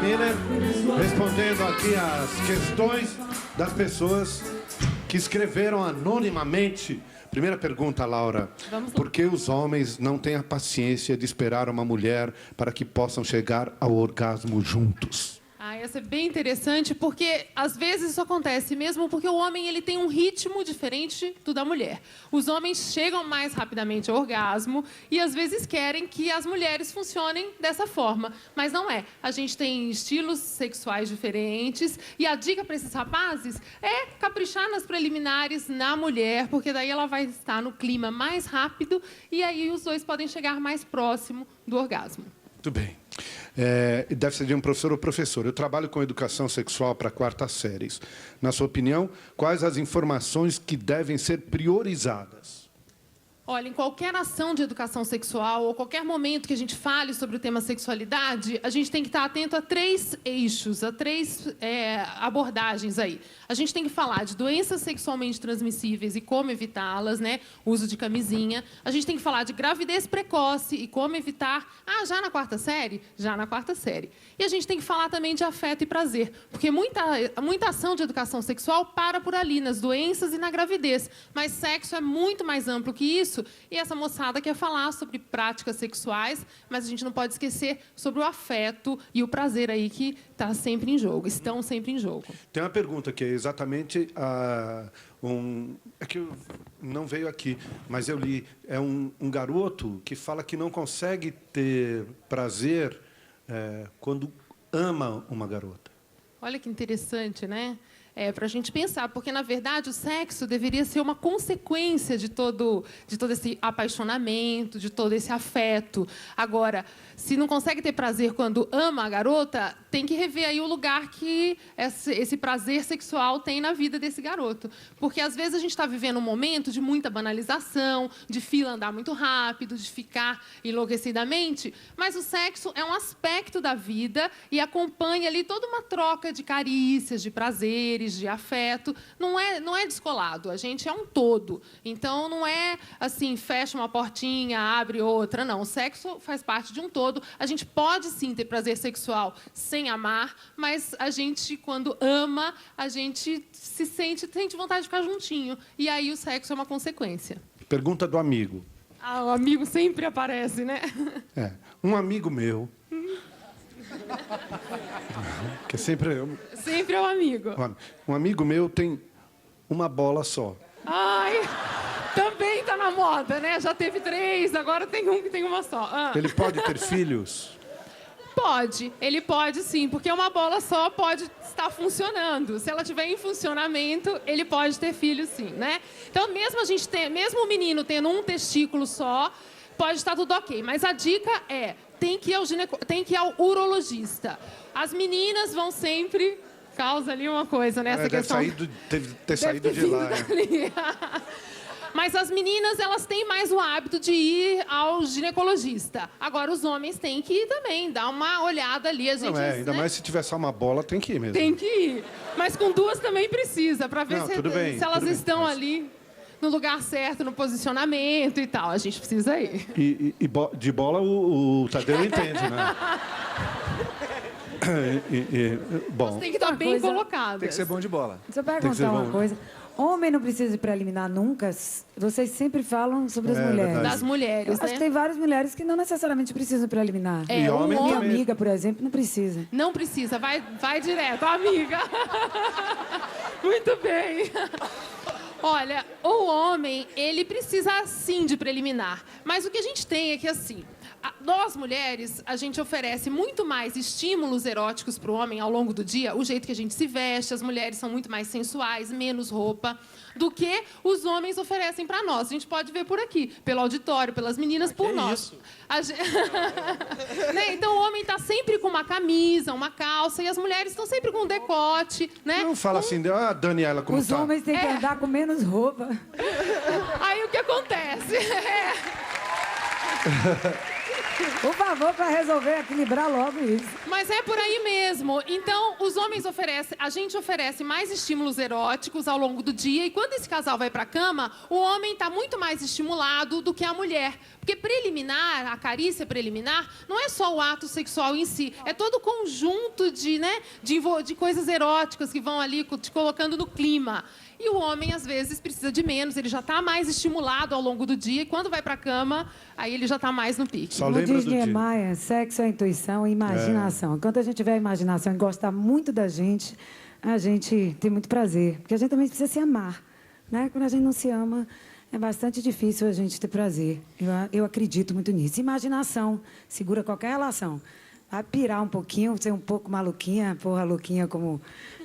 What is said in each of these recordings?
Miller, respondendo aqui as questões das pessoas que escreveram anonimamente. Primeira pergunta, Laura. Por que os homens não têm a paciência de esperar uma mulher para que possam chegar ao orgasmo juntos? Essa é bem interessante, porque às vezes isso acontece mesmo porque o homem ele tem um ritmo diferente do da mulher. Os homens chegam mais rapidamente ao orgasmo e às vezes querem que as mulheres funcionem dessa forma, mas não é. A gente tem estilos sexuais diferentes e a dica para esses rapazes é caprichar nas preliminares na mulher, porque daí ela vai estar no clima mais rápido e aí os dois podem chegar mais próximo do orgasmo. Muito bem. Deve ser de um professor ou professora. Eu trabalho com educação sexual para 4ª séries. Na sua opinião, quais as informações que devem ser priorizadas? Olha, em qualquer ação de educação sexual ou qualquer momento que a gente fale sobre o tema sexualidade, a gente tem que estar atento a 3 eixos, a 3 abordagens aí. A gente tem que falar de doenças sexualmente transmissíveis e como evitá-las, né? Uso de camisinha. A gente tem que falar de gravidez precoce e como evitar. Já na 4ª série? Já na 4ª série. E a gente tem que falar também de afeto e prazer, porque muita ação de educação sexual para por ali, nas doenças e na gravidez. Mas sexo é muito mais amplo que isso. E essa moçada quer falar sobre práticas sexuais, mas a gente não pode esquecer sobre o afeto e o prazer aí que está sempre em jogo, estão sempre em jogo. Tem uma pergunta que é exatamente é que não veio aqui, mas eu li. É um garoto que fala que não consegue ter prazer quando ama uma garota. Olha que interessante, né? Para a gente pensar, porque, na verdade, o sexo deveria ser uma consequência de todo esse apaixonamento, de todo esse afeto. Agora, se não consegue ter prazer quando ama a garota, tem que rever aí o lugar que esse prazer sexual tem na vida desse garoto. Porque, às vezes, a gente está vivendo um momento de muita banalização, de fila andar muito rápido, de ficar enlouquecidamente, mas o sexo é um aspecto da vida e acompanha ali toda uma troca de carícias, de prazeres, de afeto, não é descolado, a gente é um todo. Então, não é assim, fecha uma portinha, abre outra, não. O sexo faz parte de um todo. A gente pode, sim, ter prazer sexual sem amar, mas a gente, quando ama, a gente sente vontade de ficar juntinho. E aí o sexo é uma consequência. Pergunta do amigo. O amigo sempre aparece, né? Um amigo meu... que sempre é um amigo. Um amigo meu tem uma bola só. Também está na moda, né? Já teve 3, agora tem um que tem uma só. Ele pode ter filhos? Pode, ele pode sim, porque uma bola só pode estar funcionando. Se ela estiver em funcionamento, ele pode ter filhos sim, né? Então, mesmo o menino tendo um testículo só, pode estar tudo ok. Mas a dica é, tem que ir ao urologista. As meninas vão sempre... Causa ali uma coisa, né? Essa questão... Deve ter saído de lá. Mas as meninas, elas têm mais o hábito de ir ao ginecologista. Agora, os homens têm que ir também, dar uma olhada ali. Ainda mais se tiver só uma bola, tem que ir mesmo. Tem que ir. Mas com 2 também precisa, para ver se elas estão ali no lugar certo, no posicionamento e tal. A gente precisa ir. E de bola o Tadeu entende, né? Bom. Tem que estar bem colocado. Tem que ser bom de bola. Deixa eu perguntar uma coisa. Homem não precisa de preliminar nunca? Vocês sempre falam sobre as mulheres. Das mulheres, Acho que tem várias mulheres que não necessariamente precisam preliminar. E homem Minha também. amiga, por exemplo, não precisa. Não precisa, vai direto, amiga. Muito bem. Olha, o homem, ele precisa sim de preliminar. Mas o que a gente tem é que, assim, nós mulheres, a gente oferece muito mais estímulos eróticos para o homem ao longo do dia, o jeito que a gente se veste, as mulheres são muito mais sensuais, menos roupa, do que os homens oferecem para nós. A gente pode ver por aqui, pelo auditório, pelas meninas, por nós. Né? Então, o homem está sempre com uma camisa, uma calça, e as mulheres estão sempre com um decote, né? Não fala assim, Daniela, como Os homens têm que andar com menos roupa. Aí o que acontece? Por favor, para resolver, equilibrar logo isso. Mas é por aí mesmo. Então, os homens oferecem... A gente oferece mais estímulos eróticos ao longo do dia. E quando esse casal vai para a cama, o homem está muito mais estimulado do que a mulher. Porque preliminar, a carícia preliminar, não é só o ato sexual em si. É todo o conjunto de coisas eróticas que vão ali te colocando no clima. E o homem, às vezes, precisa de menos. Ele já está mais estimulado ao longo do dia. E quando vai para a cama, aí ele já está mais no pique. Só Como lembra diz do dia. Niemeyer, sexo é intuição e imaginação. Enquanto a gente tiver imaginação e gostar muito da gente, a gente tem muito prazer. Porque a gente também precisa se amar, né? Quando a gente não se ama, é bastante difícil a gente ter prazer. Eu acredito muito nisso. Imaginação segura qualquer relação. Vai pirar um pouquinho, ser um pouco maluquinha, porra louquinha como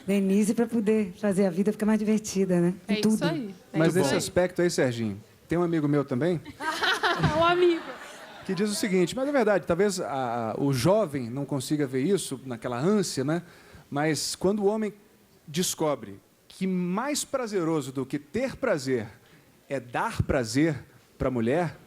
Denise, para poder fazer a vida ficar mais divertida, né? É tudo. isso aí. Mas nesse aí. aspecto aí, Serginho, tem um amigo meu também O amigo. que diz o seguinte, mas é verdade, talvez o jovem não consiga ver isso naquela ânsia, né? Mas quando o homem descobre que mais prazeroso do que ter prazer é dar prazer para a mulher,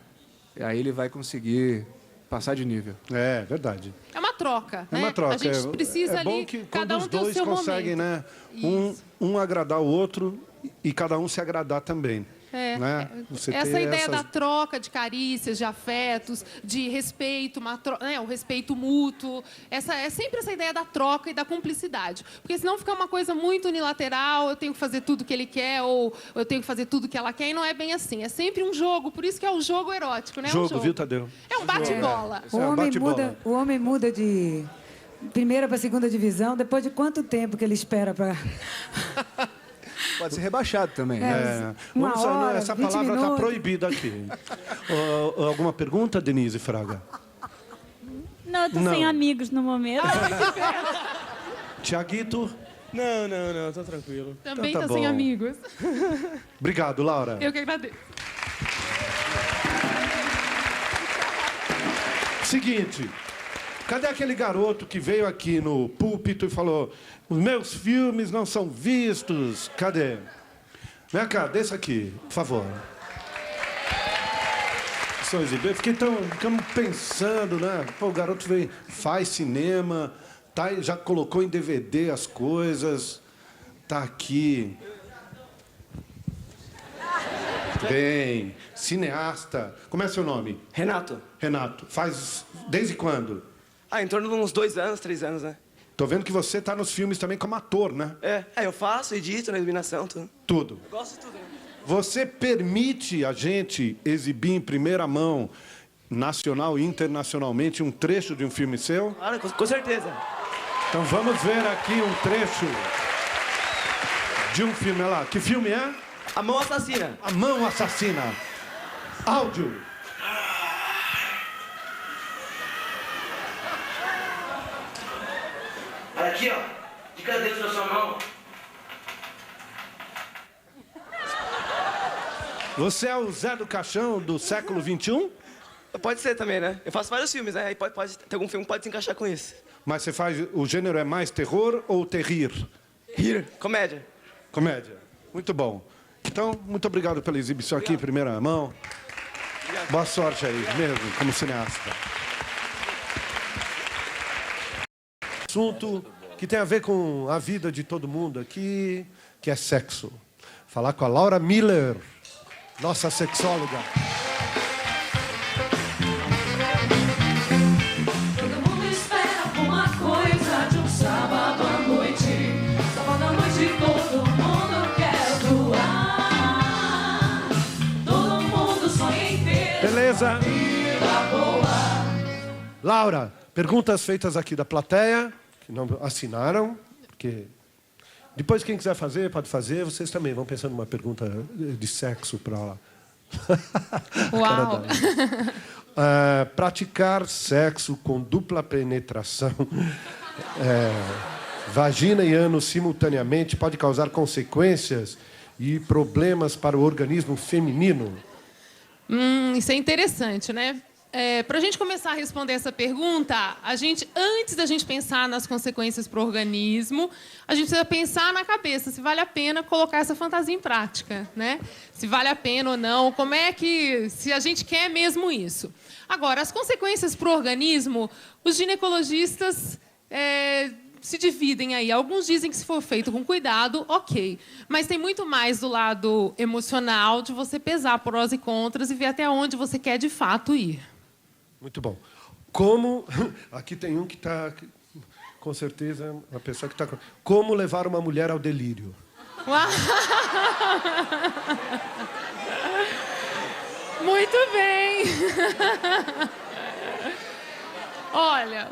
aí ele vai conseguir passar de nível. É, verdade. É uma troca, É né? uma troca. A gente precisa é bom ali, que cada quando um os tem o dois seu conseguem, momento. né? Um agradar o outro e cada um se agradar também. É, né? Você essa ter ideia essas- da troca de carícias, de afetos, de respeito, o respeito mútuo. É sempre essa ideia da troca e da cumplicidade. Porque senão fica uma coisa muito unilateral, eu tenho que fazer tudo que ele quer, ou eu tenho que fazer tudo que ela quer, e não é bem assim. É sempre um jogo, por isso que é o jogo erótico, né? É um Jogo, jogo. viu, Tadeu? É um bate-bola. Isso é um bate-bola. O homem muda de primeira para segunda divisão depois de quanto tempo que ele espera para... Pode ser rebaixado também. né? É. Uma Vamos, hora, essa 20 palavra está minutos. proibida aqui. Alguma pergunta, Denise Fraga? Não, eu tô Não. sem amigos no momento. Tiaguito? Não, tô tranquilo. Também Então tá tá sem bom. amigos. Obrigado, Laura. Eu que agradeço. Seguinte, cadê aquele garoto que veio aqui no púlpito e falou: os meus filmes não são vistos? Cadê? Vem cá, desça aqui, por favor. Ficamos pensando, né? Pô, o garoto veio, faz cinema, tá, já colocou em DVD as coisas, tá aqui. Bem, cineasta. Como é seu nome? Renato. Renato. Faz desde quando? Em torno de uns 2 anos, 3 anos, né? Tô vendo que você tá nos filmes também como ator, né? Eu faço, edito na iluminação, tudo. Tudo. Eu gosto de tudo, né? Você permite a gente exibir em primeira mão, nacional e internacionalmente, um trecho de um filme seu? Claro, com certeza. Então vamos ver aqui um trecho de um filme. Olha lá, que filme é? A Mão Assassina. A Mão Assassina. Áudio. Olha aqui, ó. De cada dedo da sua mão. Você é o Zé do Caixão do século XXI? Pode ser também, né? Eu faço vários filmes, né? Aí pode ter algum filme que pode se encaixar com isso. Mas você faz... O gênero é mais terror ou terrir? Rir, comédia. Comédia. Muito bom. Então, muito obrigado pela exibição aqui em primeira mão. Boa sorte aí, mesmo, como cineasta. Assunto que tem a ver com a vida de todo mundo aqui, que é sexo. Falar com a Laura Miller, nossa sexóloga. Todo mundo espera alguma coisa de um sábado à noite. Sábado à noite todo mundo quer voar. Todo mundo sonha em ter Beleza? vida boa. Laura, perguntas feitas aqui da plateia, que não assinaram, porque... Depois, quem quiser fazer, pode fazer. Vocês também vão pensando numa pergunta de sexo para lá. Uau! Praticar sexo com dupla penetração, vagina e ânus simultaneamente, pode causar consequências e problemas para o organismo feminino. Isso é interessante, né? Para a gente começar a responder essa pergunta, antes da gente pensar nas consequências para o organismo, a gente precisa pensar na cabeça se vale a pena colocar essa fantasia em prática, né? Se vale a pena ou não, se a gente quer mesmo isso. Agora, as consequências para o organismo, os ginecologistas se dividem aí. Alguns dizem que se for feito com cuidado, ok. Mas tem muito mais do lado emocional, de você pesar prós e contras e ver até onde você quer de fato ir. Muito bom. Aqui tem um que está, com certeza, uma pessoa que está... Como levar uma mulher ao delírio? Muito bem. Olha,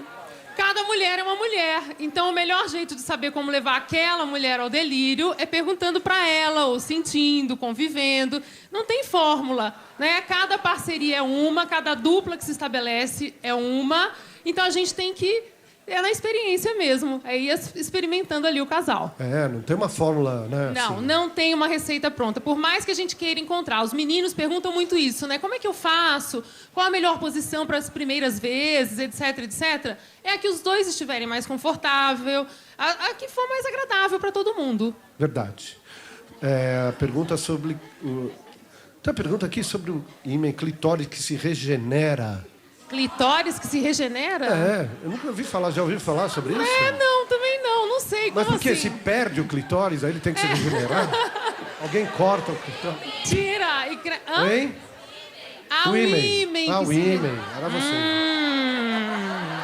cada mulher é uma mulher. Então, o melhor jeito de saber como levar aquela mulher ao delírio é perguntando para ela, ou sentindo, convivendo. Não tem fórmula, né? Cada parceria é uma, cada dupla que se estabelece é uma. Então, a gente tem que... É na experiência mesmo. É ir experimentando ali o casal. Não tem uma fórmula, né? Não, assim. não tem uma receita pronta. Por mais que a gente queira encontrar. Os meninos perguntam muito isso, né? Como é que eu faço? Qual a melhor posição para as primeiras vezes, etc, etc. É a que os dois estiverem mais confortável, a que for mais agradável para todo mundo. Verdade. A pergunta sobre... Tem uma pergunta aqui sobre o ímã clitóris que se regenera. Clitóris que se regenera? Eu nunca ouvi falar. Já ouviu falar sobre isso? Não, também não. Não sei. Mas como por quê? assim? Se perde o clitóris, aí ele tem que se regenerar? Alguém corta o clitóris? Tira. Hein? O ímã. O ímã. Era você.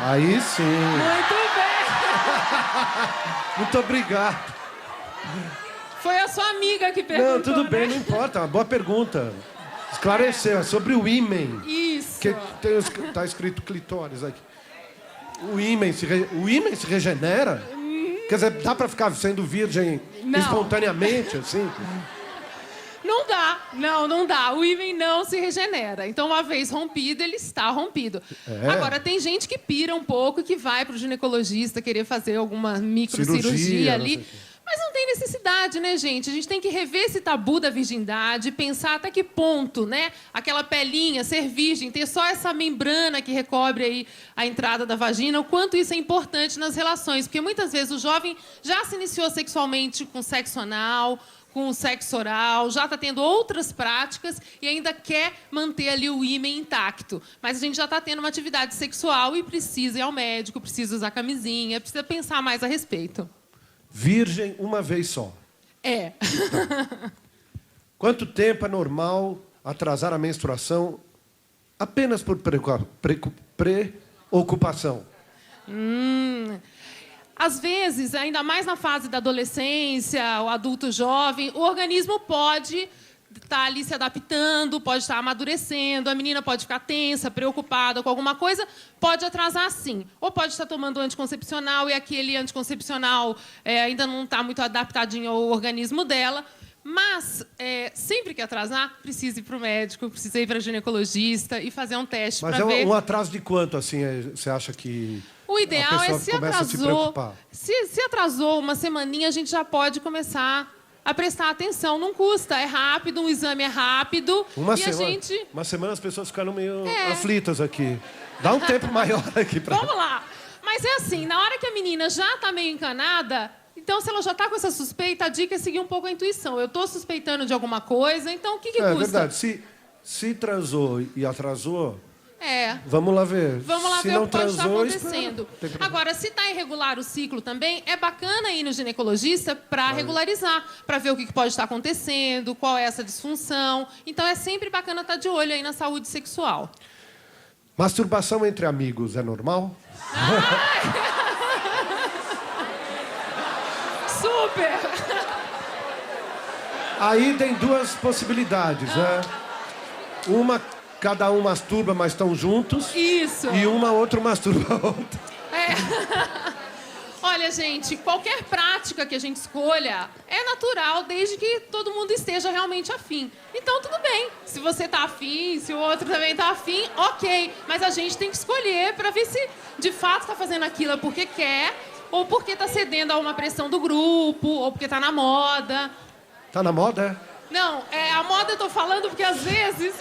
Aí sim. Muito bem. Muito obrigado. Foi a sua amiga que perguntou. Não, tudo bem, né? não importa. Uma boa pergunta. Esclareceu. É sobre o ímã. Isso. Que tá escrito clitóris aqui. O ímã se regenera? Quer dizer, dá pra ficar sendo virgem espontaneamente, assim? Não dá. Não dá. O ímã não se regenera. Então, uma vez rompido, ele está rompido. Agora, tem gente que pira um pouco e que vai pro ginecologista querer fazer alguma microcirurgia ali. Mas não tem necessidade, né, gente? A gente tem que rever esse tabu da virgindade, pensar até que ponto, né? Aquela pelinha, ser virgem, ter só essa membrana que recobre aí a entrada da vagina, o quanto isso é importante nas relações. Porque muitas vezes o jovem já se iniciou sexualmente com sexo anal, com sexo oral, já está tendo outras práticas e ainda quer manter ali o ímã intacto. Mas a gente já está tendo uma atividade sexual e precisa ir ao médico, precisa usar camisinha, precisa pensar mais a respeito. Virgem uma vez só. Quanto tempo é normal atrasar a menstruação apenas por preocupação? Às vezes, ainda mais na fase da adolescência, o adulto jovem, o organismo pode estar ali se adaptando, pode estar amadurecendo, a menina pode ficar tensa, preocupada com alguma coisa, pode atrasar sim. Ou pode estar tomando anticoncepcional e aquele anticoncepcional ainda não está muito adaptadinho ao organismo dela. Mas, sempre que atrasar, precisa ir para o médico, precisa ir para o ginecologista e fazer um teste para ver... Mas um atraso de quanto, assim, você acha que... O ideal é se atrasou... Se atrasou uma semaninha, a gente já pode começar a prestar atenção. Não custa, é rápido, um exame é rápido. Uma semana as pessoas ficaram meio aflitas aqui. Dá um tempo maior aqui para... Vamos lá. Mas é assim, na hora que a menina já está meio encanada, então se ela já está com essa suspeita, a dica é seguir um pouco a intuição. Eu estou suspeitando de alguma coisa, então o que custa? É verdade. Se transou e atrasou... Vamos lá ver. Vamos lá se ver não o que pode estar transou, acontecendo. Agora, se está irregular o ciclo também, é bacana ir no ginecologista para regularizar, para ver o que pode estar acontecendo, qual é essa disfunção. Então, é sempre bacana estar de olho aí na saúde sexual. Masturbação entre amigos é normal? Super! Aí tem duas possibilidades, né? Cada um masturba, mas estão juntos. Isso. E outro masturba a outra. Olha, gente, qualquer prática que a gente escolha é natural, desde que todo mundo esteja realmente afim. Então, tudo bem. Se você está afim, se o outro também está afim, ok. Mas a gente tem que escolher para ver se, de fato, está fazendo aquilo porque quer ou porque está cedendo a uma pressão do grupo ou porque está na moda. Tá na moda, Não, a moda eu tô falando porque, às vezes...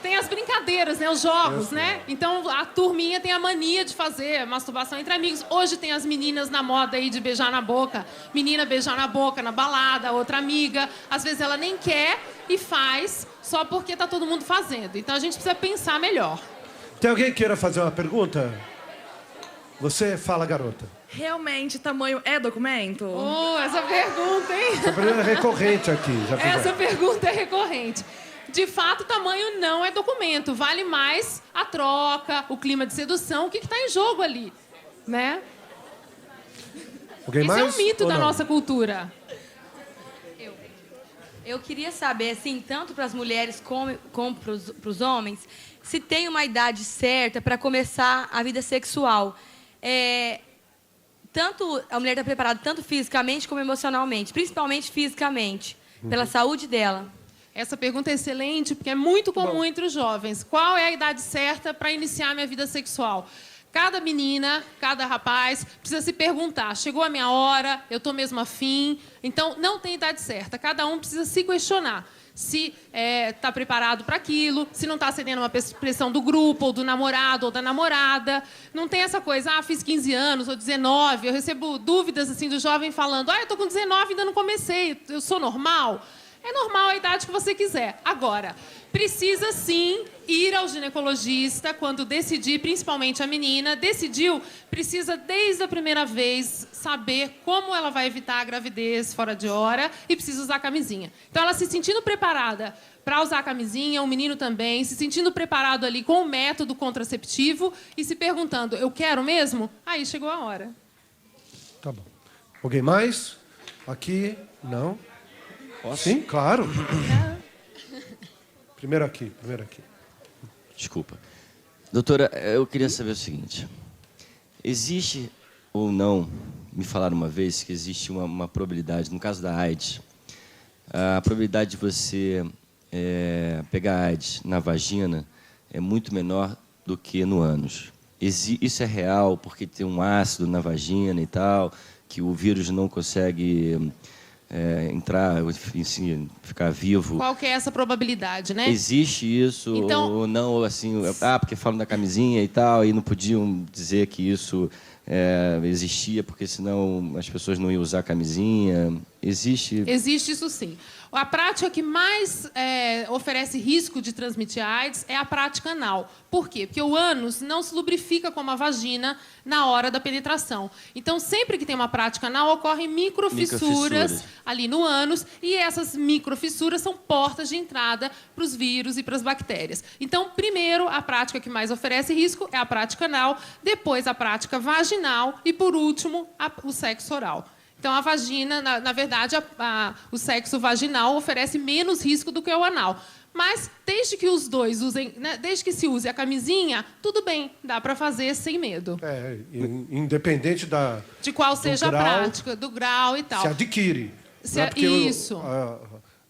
tem as brincadeiras, né? Os jogos, né? Então, a turminha tem a mania de fazer masturbação entre amigos. Hoje tem as meninas na moda aí de beijar na boca. Menina beijar na boca, na balada, outra amiga. Às vezes ela nem quer e faz só porque tá todo mundo fazendo. Então, a gente precisa pensar melhor. Tem alguém que queira fazer uma pergunta? Você fala, garota. Realmente, tamanho é documento? Essa pergunta, hein? Essa pergunta é recorrente aqui. Essa pergunta é recorrente. De fato, tamanho não é documento. Vale mais a troca, o clima de sedução, o que está em jogo ali, né? Alguém Esse mais? é um mito ou da não? nossa cultura. Eu queria saber, assim, tanto para as mulheres como para os homens, se tem uma idade certa para começar a vida sexual. Tanto a mulher está preparada, tanto fisicamente como emocionalmente, principalmente fisicamente, pela saúde dela. Essa pergunta é excelente, porque é muito comum entre os jovens. Qual é a idade certa para iniciar a minha vida sexual? Cada menina, cada rapaz precisa se perguntar, chegou a minha hora, eu estou mesmo afim? Então, não tem idade certa. Cada um precisa se questionar se está preparado para aquilo, se não está cedendo uma pressão do grupo, ou do namorado, ou da namorada. Não tem essa coisa, fiz 15 anos, ou 19. Eu recebo dúvidas assim, do jovem falando, eu estou com 19 e ainda não comecei, eu sou normal? É normal a idade que você quiser. Agora, precisa sim ir ao ginecologista quando decidir, principalmente a menina, decidiu, precisa desde a primeira vez saber como ela vai evitar a gravidez fora de hora e precisa usar camisinha. Então, ela se sentindo preparada para usar a camisinha, o menino também, se sentindo preparado ali com o método contraceptivo e se perguntando, eu quero mesmo? Aí chegou a hora. Tá bom. Alguém mais? Aqui? Não? Posso? Sim, claro. Primeiro aqui. Desculpa. Doutora, eu queria saber o seguinte. Existe ou não, me falaram uma vez que existe uma probabilidade, no caso da AIDS, a probabilidade de você pegar AIDS na vagina é muito menor do que no ânus. Isso é real porque tem um ácido na vagina e tal, que o vírus não consegue entrar, enfim, ficar vivo. Qual que é essa probabilidade, né? Existe isso Então, ou não, ou assim, porque falam da camisinha e tal, e não podiam dizer que isso existia, porque senão as pessoas não iam usar camisinha. Existe isso sim. A prática que mais oferece risco de transmitir AIDS é a prática anal. Por quê? Porque o ânus não se lubrifica como a vagina na hora da penetração. Então, sempre que tem uma prática anal, ocorrem microfissuras ali no ânus, e essas microfissuras são portas de entrada para os vírus e para as bactérias. Então, primeiro, a prática que mais oferece risco é a prática anal, depois a prática vaginal e, por último, o sexo oral. Então, a vagina, na verdade, o sexo vaginal oferece menos risco do que o anal. Mas, desde que os dois usem, né, desde que se use a camisinha, tudo bem, dá para fazer sem medo. Independente de qual seja a prática, do grau e tal. Se adquire. Não é porque Isso.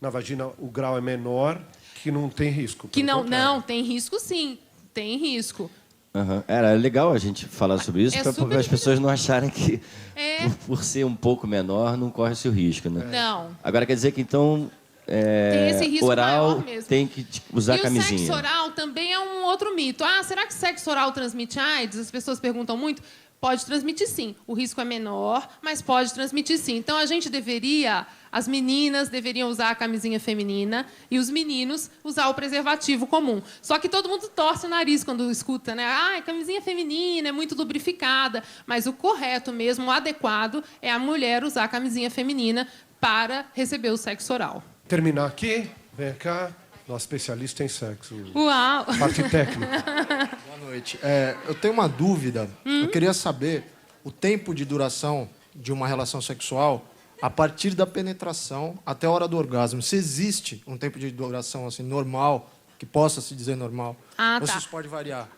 Na vagina o grau é menor, que não tem risco. Que não, tem risco sim, tem risco. Uhum. Era legal a gente falar sobre isso, para as pessoas não acharem que, por ser um pouco menor, não corre esse risco, né? Não. Agora, quer dizer que, então, tem esse risco oral maior mesmo. tem que usar camisinha. E o sexo oral também é um outro mito. Será que sexo oral transmite AIDS? As pessoas perguntam muito. Pode transmitir, sim. O risco é menor, mas pode transmitir, sim. Então, as meninas deveriam usar a camisinha feminina e os meninos usar o preservativo comum. Só que todo mundo torce o nariz quando escuta, né? Camisinha feminina é muito lubrificada. Mas o correto mesmo, o adequado, é a mulher usar a camisinha feminina para receber o sexo oral. Terminar aqui, vem cá, nosso especialista em sexo. Uau! Parte técnica. Boa noite. Eu tenho uma dúvida. Eu queria saber o tempo de duração de uma relação sexual a partir da penetração até a hora do orgasmo. Se existe um tempo de duração assim normal, que possa se dizer normal, ou se isso pode variar?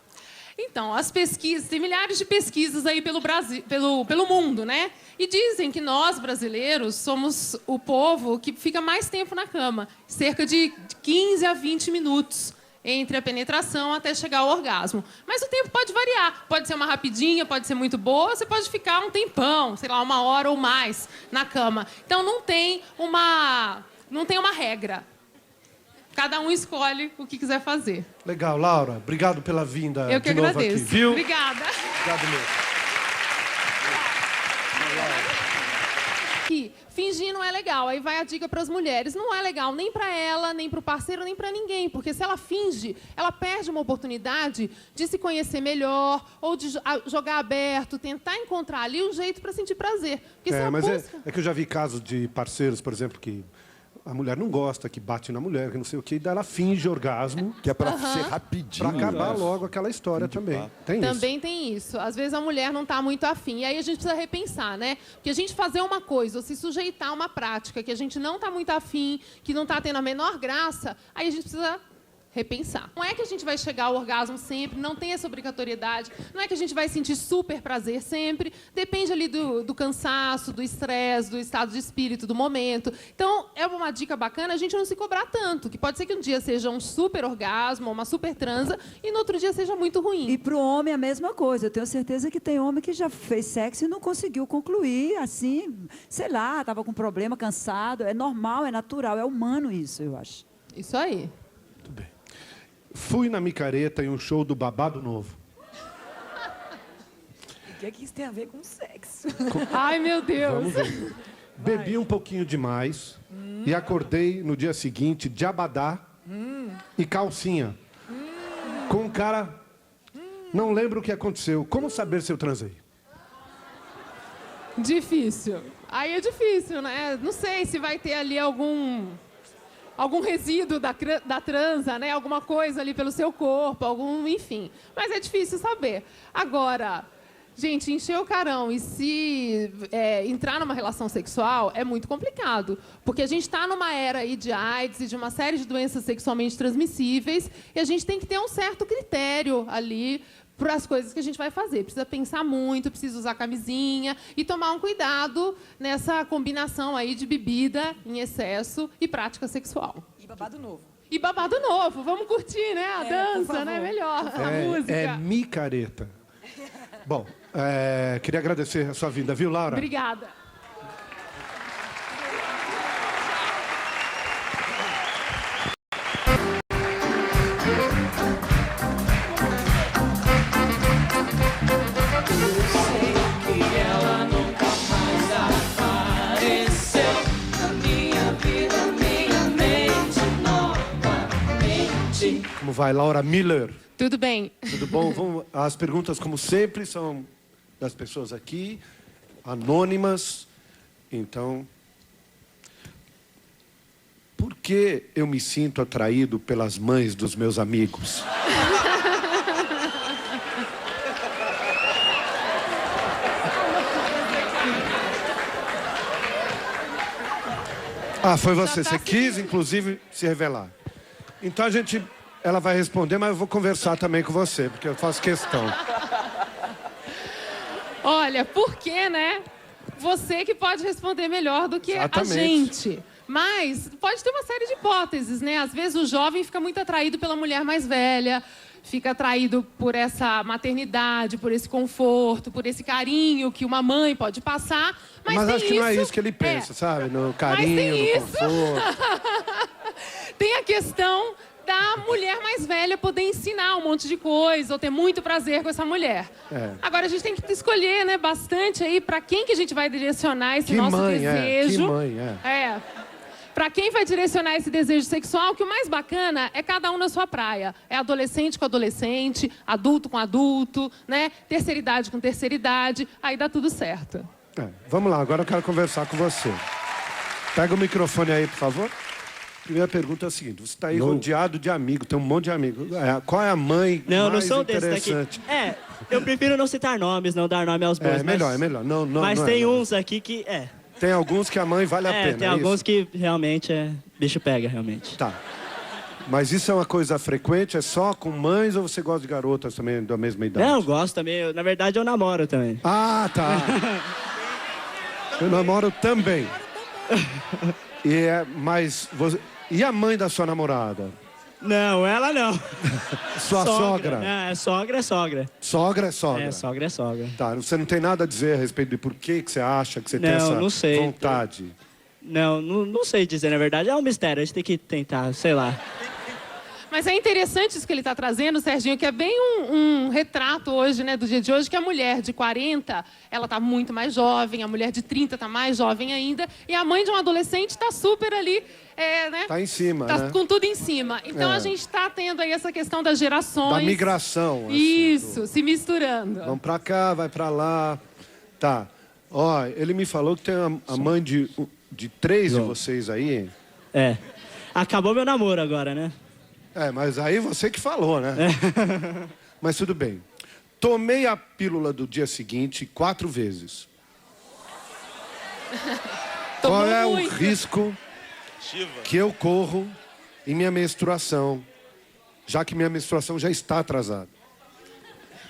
Então, as pesquisas, tem milhares de pesquisas aí pelo Brasil, pelo mundo, né? E dizem que nós, brasileiros, somos o povo que fica mais tempo na cama, cerca de 15 a 20 minutos entre a penetração até chegar ao orgasmo. Mas o tempo pode variar. Pode ser uma rapidinha, pode ser muito boa, você pode ficar um tempão, sei lá, 1 hora ou mais na cama. Então, não tem uma regra. cada um escolhe o que quiser fazer. Legal, Laura. Obrigado pela vinda Eu que de novo agradeço. aqui, viu? Obrigada. Obrigado mesmo. Que fingir não é legal. Aí vai a dica para as mulheres. Não é legal nem para ela, nem para o parceiro, nem para ninguém. Porque se ela finge, ela perde uma oportunidade de se conhecer melhor ou de jogar aberto, tentar encontrar ali um jeito para sentir prazer. Porque se ela Mas busca... é que eu já vi casos de parceiros, por exemplo, que a mulher não gosta, que bate na mulher, que não sei o quê, e daí ela finge orgasmo. Que é para Aham. ser rapidinho. Para acabar né? logo aquela história também. Tem isso. Também tem isso. Às vezes a mulher não está muito afim. E aí a gente precisa repensar, né? Porque a gente fazer uma coisa ou se sujeitar a uma prática que a gente não está muito afim, que não está tendo a menor graça, aí a gente precisa repensar. Não é que a gente vai chegar ao orgasmo sempre, não tem essa obrigatoriedade, não é que a gente vai sentir super prazer sempre, depende ali do cansaço, do estresse, do estado de espírito, do momento. Então, é uma dica bacana a gente não se cobrar tanto, que pode ser que um dia seja um super orgasmo, uma super transa, e no outro dia seja muito ruim. E para o homem a mesma coisa. Eu tenho certeza que tem homem que já fez sexo e não conseguiu concluir, assim, sei lá, estava com problema, cansado. É normal, é natural, é humano isso, eu acho. Isso aí. Muito bem. Fui na micareta em um show do Babado Novo. O que é que isso tem a ver com sexo? Ai, meu Deus. Vamos ver. Bebi um pouquinho demais e acordei no dia seguinte de abadá e calcinha. Com um cara... Não lembro o que aconteceu. Como saber se eu transei? Difícil. Aí é difícil, né? Não sei se vai ter ali algum resíduo da transa, né? Alguma coisa ali pelo seu corpo, enfim. Mas é difícil saber. Agora, gente, encher o carão e se entrar numa relação sexual é muito complicado. Porque a gente está numa era aí de AIDS e de uma série de doenças sexualmente transmissíveis e a gente tem que ter um certo critério ali para as coisas que a gente vai fazer. Precisa pensar muito, precisa usar camisinha e tomar um cuidado nessa combinação aí de bebida em excesso e prática sexual. E babado novo. E babado novo. Vamos curtir, né? A dança, né? Melhor. A música. É micareta. Bom, queria agradecer a sua vinda, viu, Laura? Obrigada. Como vai, Laura Miller? Tudo bem. Tudo bom? As perguntas, como sempre, são das pessoas aqui, anônimas. Então, por que eu me sinto atraído pelas mães dos meus amigos? Ah, foi você. Você quis, inclusive, se revelar. Então ela vai responder, mas eu vou conversar também com você, porque eu faço questão. Olha, por que, né? Você que pode responder melhor do que Exatamente. a gente. Mas pode ter uma série de hipóteses, né? Às vezes o jovem fica muito atraído pela mulher mais velha, fica atraído por essa maternidade, por esse conforto, por esse carinho que uma mãe pode passar. Mas acho que não é isso que ele pensa, sabe? No carinho, no conforto. Tem a questão da mulher mais velha poder ensinar um monte de coisa ou ter muito prazer com essa mulher. Agora a gente tem que escolher, né, bastante aí para quem que a gente vai direcionar esse nosso desejo. Que mãe, Para quem vai direcionar esse desejo sexual, que o mais bacana é cada um na sua praia. É adolescente com adolescente, adulto com adulto, né? Terceira idade com terceira idade, aí dá tudo certo. Vamos lá, agora eu quero conversar com você. Pega o microfone aí, por favor. Primeira pergunta é a seguinte: você está aí rodeado de amigos, tem um monte de amigos. Qual é a mãe mais são desses interessante? daqui. Eu prefiro não citar nomes, não dar nome aos bois. É melhor. Não, mas não tem uns aqui que Tem alguns que a mãe vale a pena. Tem alguns que realmente bicho pega, realmente. Tá. Mas isso é uma coisa frequente? É só com mães ou você gosta de garotas também da mesma idade? Não, eu gosto também. Na verdade, eu namoro também. Ah, tá. Eu namoro também. E a mãe da sua namorada? Não, ela não. Sua sogra? Não, sogra é sogra. Sogra é sogra? Sogra é sogra. Tá, você não tem nada a dizer a respeito de por que você acha que você tem essa vontade? Não sei dizer, na verdade. É um mistério, a gente tem que tentar, sei lá. Mas é interessante isso que ele está trazendo, Serginho, que é bem um retrato hoje, né, do dia de hoje, que a mulher de 40, ela está muito mais jovem, a mulher de 30 está mais jovem ainda, e a mãe de um adolescente está super ali, né? Está em cima, tá né? com tudo em cima. Então, a gente está tendo aí essa questão das gerações. Da migração. Isso, se misturando. Vamos para cá, vai para lá. Tá. Ó, ele me falou que tem a mãe de 3 de vocês aí. É. Acabou meu namoro agora, né? Mas aí você que falou, né? Mas tudo bem. Tomei a pílula do dia seguinte 4 vezes. Qual é o risco que eu corro em minha menstruação, já que minha menstruação já está atrasada?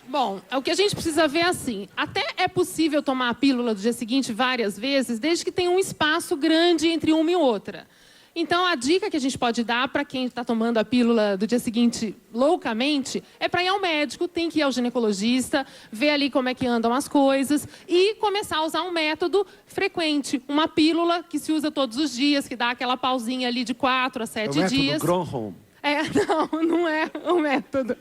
Bom, o que a gente precisa ver é assim, até é possível tomar a pílula do dia seguinte várias vezes, desde que tenha um espaço grande entre uma e outra. Então, a dica que a gente pode dar para quem está tomando a pílula do dia seguinte loucamente é para ir ao médico, tem que ir ao ginecologista, ver ali como é que andam as coisas e começar a usar um método frequente. Uma pílula que se usa todos os dias, que dá aquela pausinha ali de 4 a 7 dias. É o método Gronholm. Não é um método.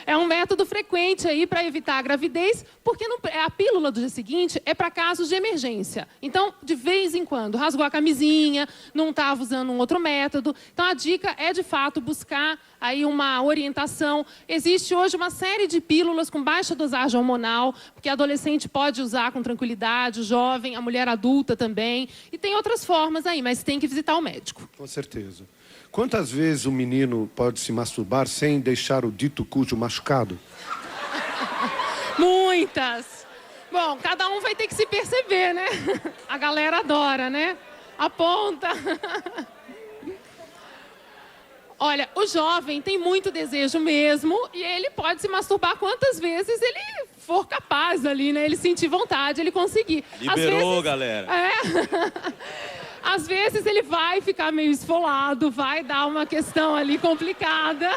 É um método frequente aí para evitar a gravidez, porque a pílula do dia seguinte é para casos de emergência. Então, de vez em quando, rasgou a camisinha, não estava usando um outro método. Então, a dica é, de fato, buscar aí uma orientação. Existe hoje uma série de pílulas com baixa dosagem hormonal, porque adolescente pode usar com tranquilidade, o jovem, a mulher adulta também. E tem outras formas aí, mas tem que visitar o médico. Com certeza. Quantas vezes o menino pode se masturbar sem deixar o dito cujo machucado? Muitas! Bom, cada um vai ter que se perceber, né? A galera adora, né? Aponta. Olha, o jovem tem muito desejo mesmo e ele pode se masturbar quantas vezes ele for capaz ali, né? Ele sentir vontade, ele conseguir. Liberou, galera. Às vezes ele vai ficar meio esfolado, vai dar uma questão ali complicada.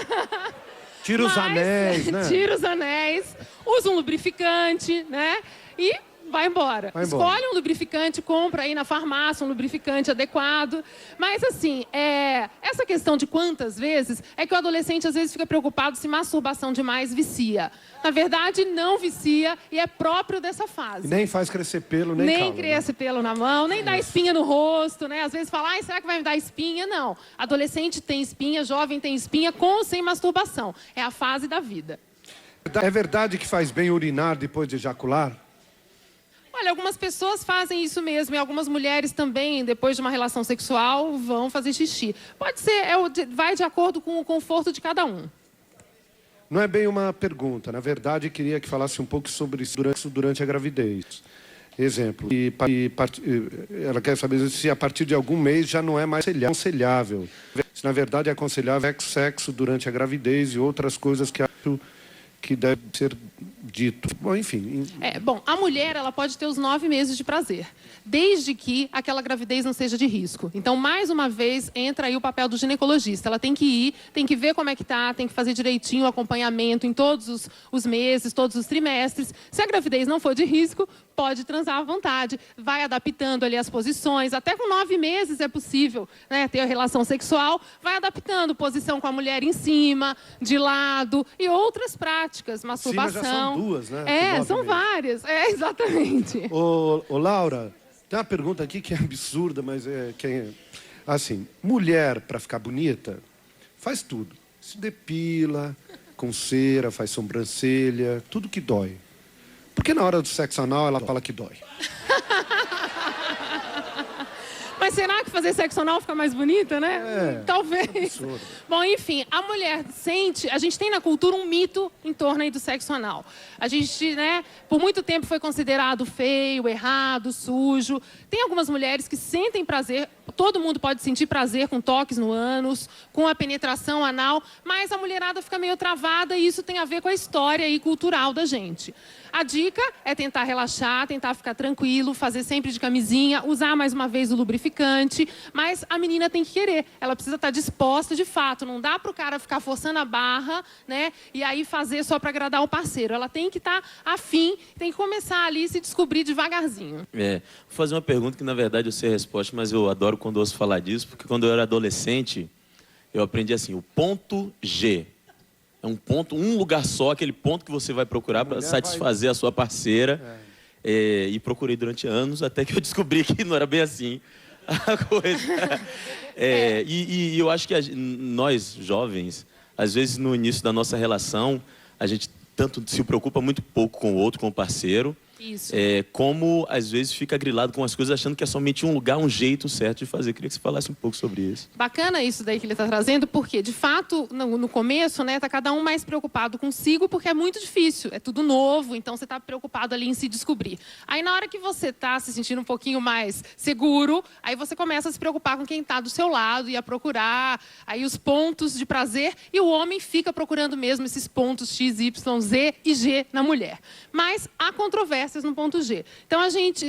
Tira os anéis, né? Tira os anéis, usa um lubrificante, né? E vai embora. Escolhe um lubrificante, compra aí na farmácia um lubrificante adequado. Mas, assim, essa questão de quantas vezes é que o adolescente, às vezes, fica preocupado se masturbação demais vicia. Na verdade, não vicia e é próprio dessa fase. E nem faz crescer pelo, nem cala, cresce pelo na mão, nem dá espinha no rosto, né? Às vezes fala, será que vai me dar espinha? Não. Adolescente tem espinha, jovem tem espinha, com ou sem masturbação. É a fase da vida. É verdade que faz bem urinar depois de ejacular? Olha, algumas pessoas fazem isso mesmo, e algumas mulheres também, depois de uma relação sexual, vão fazer xixi. Pode ser, vai de acordo com o conforto de cada um. Não é bem uma pergunta. Na verdade, queria que falasse um pouco sobre isso durante a gravidez. Exemplo, ela quer saber se a partir de algum mês já não é mais aconselhável. Se, na verdade, é aconselhável sexo durante a gravidez e outras coisas que acho que deve ser dito. Bom, enfim. Bom, a mulher ela pode ter os 9 meses de prazer, desde que aquela gravidez não seja de risco. Então, mais uma vez, entra aí o papel do ginecologista. Ela tem que ir, tem que ver como é que tá, tem que fazer direitinho o acompanhamento em todos os meses, todos os trimestres. Se a gravidez não for de risco, pode transar à vontade. Vai adaptando ali as posições. Até com 9 meses é possível, né, ter a relação sexual. Vai adaptando posição com a mulher em cima, de lado e outras práticas. Masturbação. Já são 2, né? São várias. Exatamente. Ô, Laura, tem uma pergunta aqui que é absurda, mas assim, mulher, para ficar bonita, faz tudo. Se depila, com cera, faz sobrancelha, tudo que dói. Por que na hora do sexo anal ela fala que dói? Mas será que fazer sexo anal fica mais bonita, né? Talvez. Bom, enfim, a mulher sente... A gente tem na cultura um mito em torno aí do sexo anal. A gente, né, por muito tempo foi considerado feio, errado, sujo. Tem algumas mulheres que sentem prazer... Todo mundo pode sentir prazer com toques no ânus, com a penetração anal, mas a mulherada fica meio travada e isso tem a ver com a história e cultural da gente. A dica é tentar relaxar, tentar ficar tranquilo, fazer sempre de camisinha, usar mais uma vez o lubrificante, mas a menina tem que querer, ela precisa estar disposta de fato, não dá para o cara ficar forçando a barra, né, e aí fazer só para agradar o parceiro, ela tem que estar afim, tem que começar ali e se descobrir devagarzinho. Vou fazer uma pergunta que na verdade eu sei a resposta, mas eu adoro quando ouço falar disso, porque quando eu era adolescente, eu aprendi assim, o ponto G. É um ponto, um lugar só, aquele ponto que você vai procurar para satisfazer a sua parceira. E procurei durante anos, até que eu descobri que não era bem assim a coisa. E eu acho que nós, jovens, às vezes no início da nossa relação, a gente tanto se preocupa muito pouco com o outro, com o parceiro, Isso. Como às vezes fica grilado com as coisas achando que é somente um lugar, um jeito certo de fazer. Queria que você falasse um pouco sobre isso. Bacana isso daí que ele está trazendo, porque, de fato, no começo, né, tá cada um mais preocupado consigo, porque é muito difícil, é tudo novo, então você está preocupado ali em se descobrir. Aí, na hora que você está se sentindo um pouquinho mais seguro, aí você começa a se preocupar com quem está do seu lado e a procurar aí os pontos de prazer, e o homem fica procurando mesmo esses pontos X, Y, Z e G na mulher. Mas há controvérsias no ponto G. Então,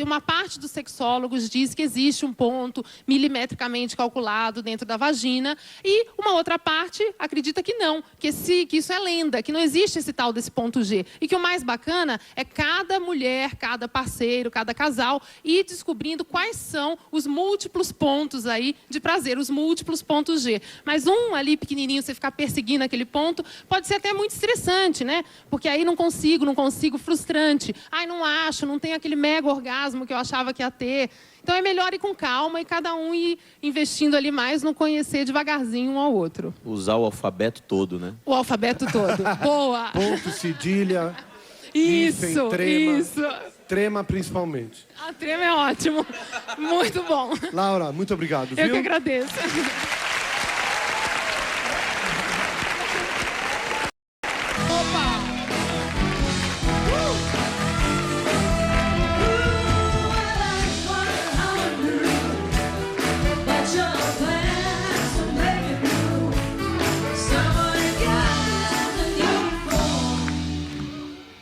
uma parte dos sexólogos diz que existe um ponto milimetricamente calculado dentro da vagina e uma outra parte acredita que não, que isso é lenda, que não existe esse tal desse ponto G. E que o mais bacana é cada mulher, cada parceiro, cada casal ir descobrindo quais são os múltiplos pontos aí de prazer, os múltiplos pontos G. Mas um ali pequenininho, você ficar perseguindo aquele ponto, pode ser até muito estressante, né? Porque aí não consigo, frustrante. Ai, não tem aquele mega orgasmo que eu achava que ia ter. Então é melhor ir com calma e cada um ir investindo ali mais no conhecer devagarzinho um ao outro. Usar o alfabeto todo, né? O alfabeto todo. Boa! Ponto, cedilha, isso, hífen, trema. Isso. Trema, principalmente. A trema é ótimo. Muito bom. Laura, muito obrigado. Eu que agradeço.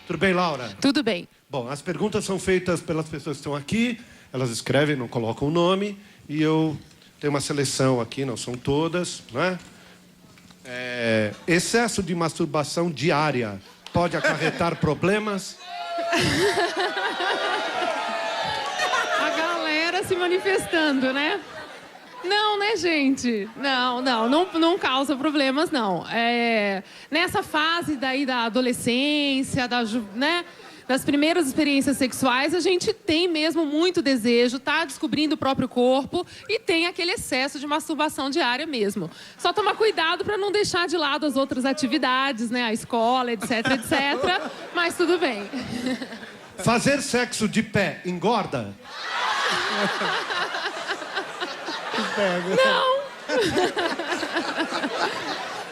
Tudo bem, Laura? Tudo bem. Bom, as perguntas são feitas pelas pessoas que estão aqui, elas escrevem, não colocam o nome, e eu tenho uma seleção aqui, não são todas, né? Excesso de masturbação diária pode acarretar problemas? A galera se manifestando, né? Não, né, gente? Não causa problemas, não. Nessa fase daí da adolescência, né, das primeiras experiências sexuais, a gente tem mesmo muito desejo, tá descobrindo o próprio corpo e tem aquele excesso de masturbação diária mesmo. Só tomar cuidado para não deixar de lado as outras atividades, né, a escola, etc, etc, mas tudo bem. Fazer sexo de pé engorda? Não!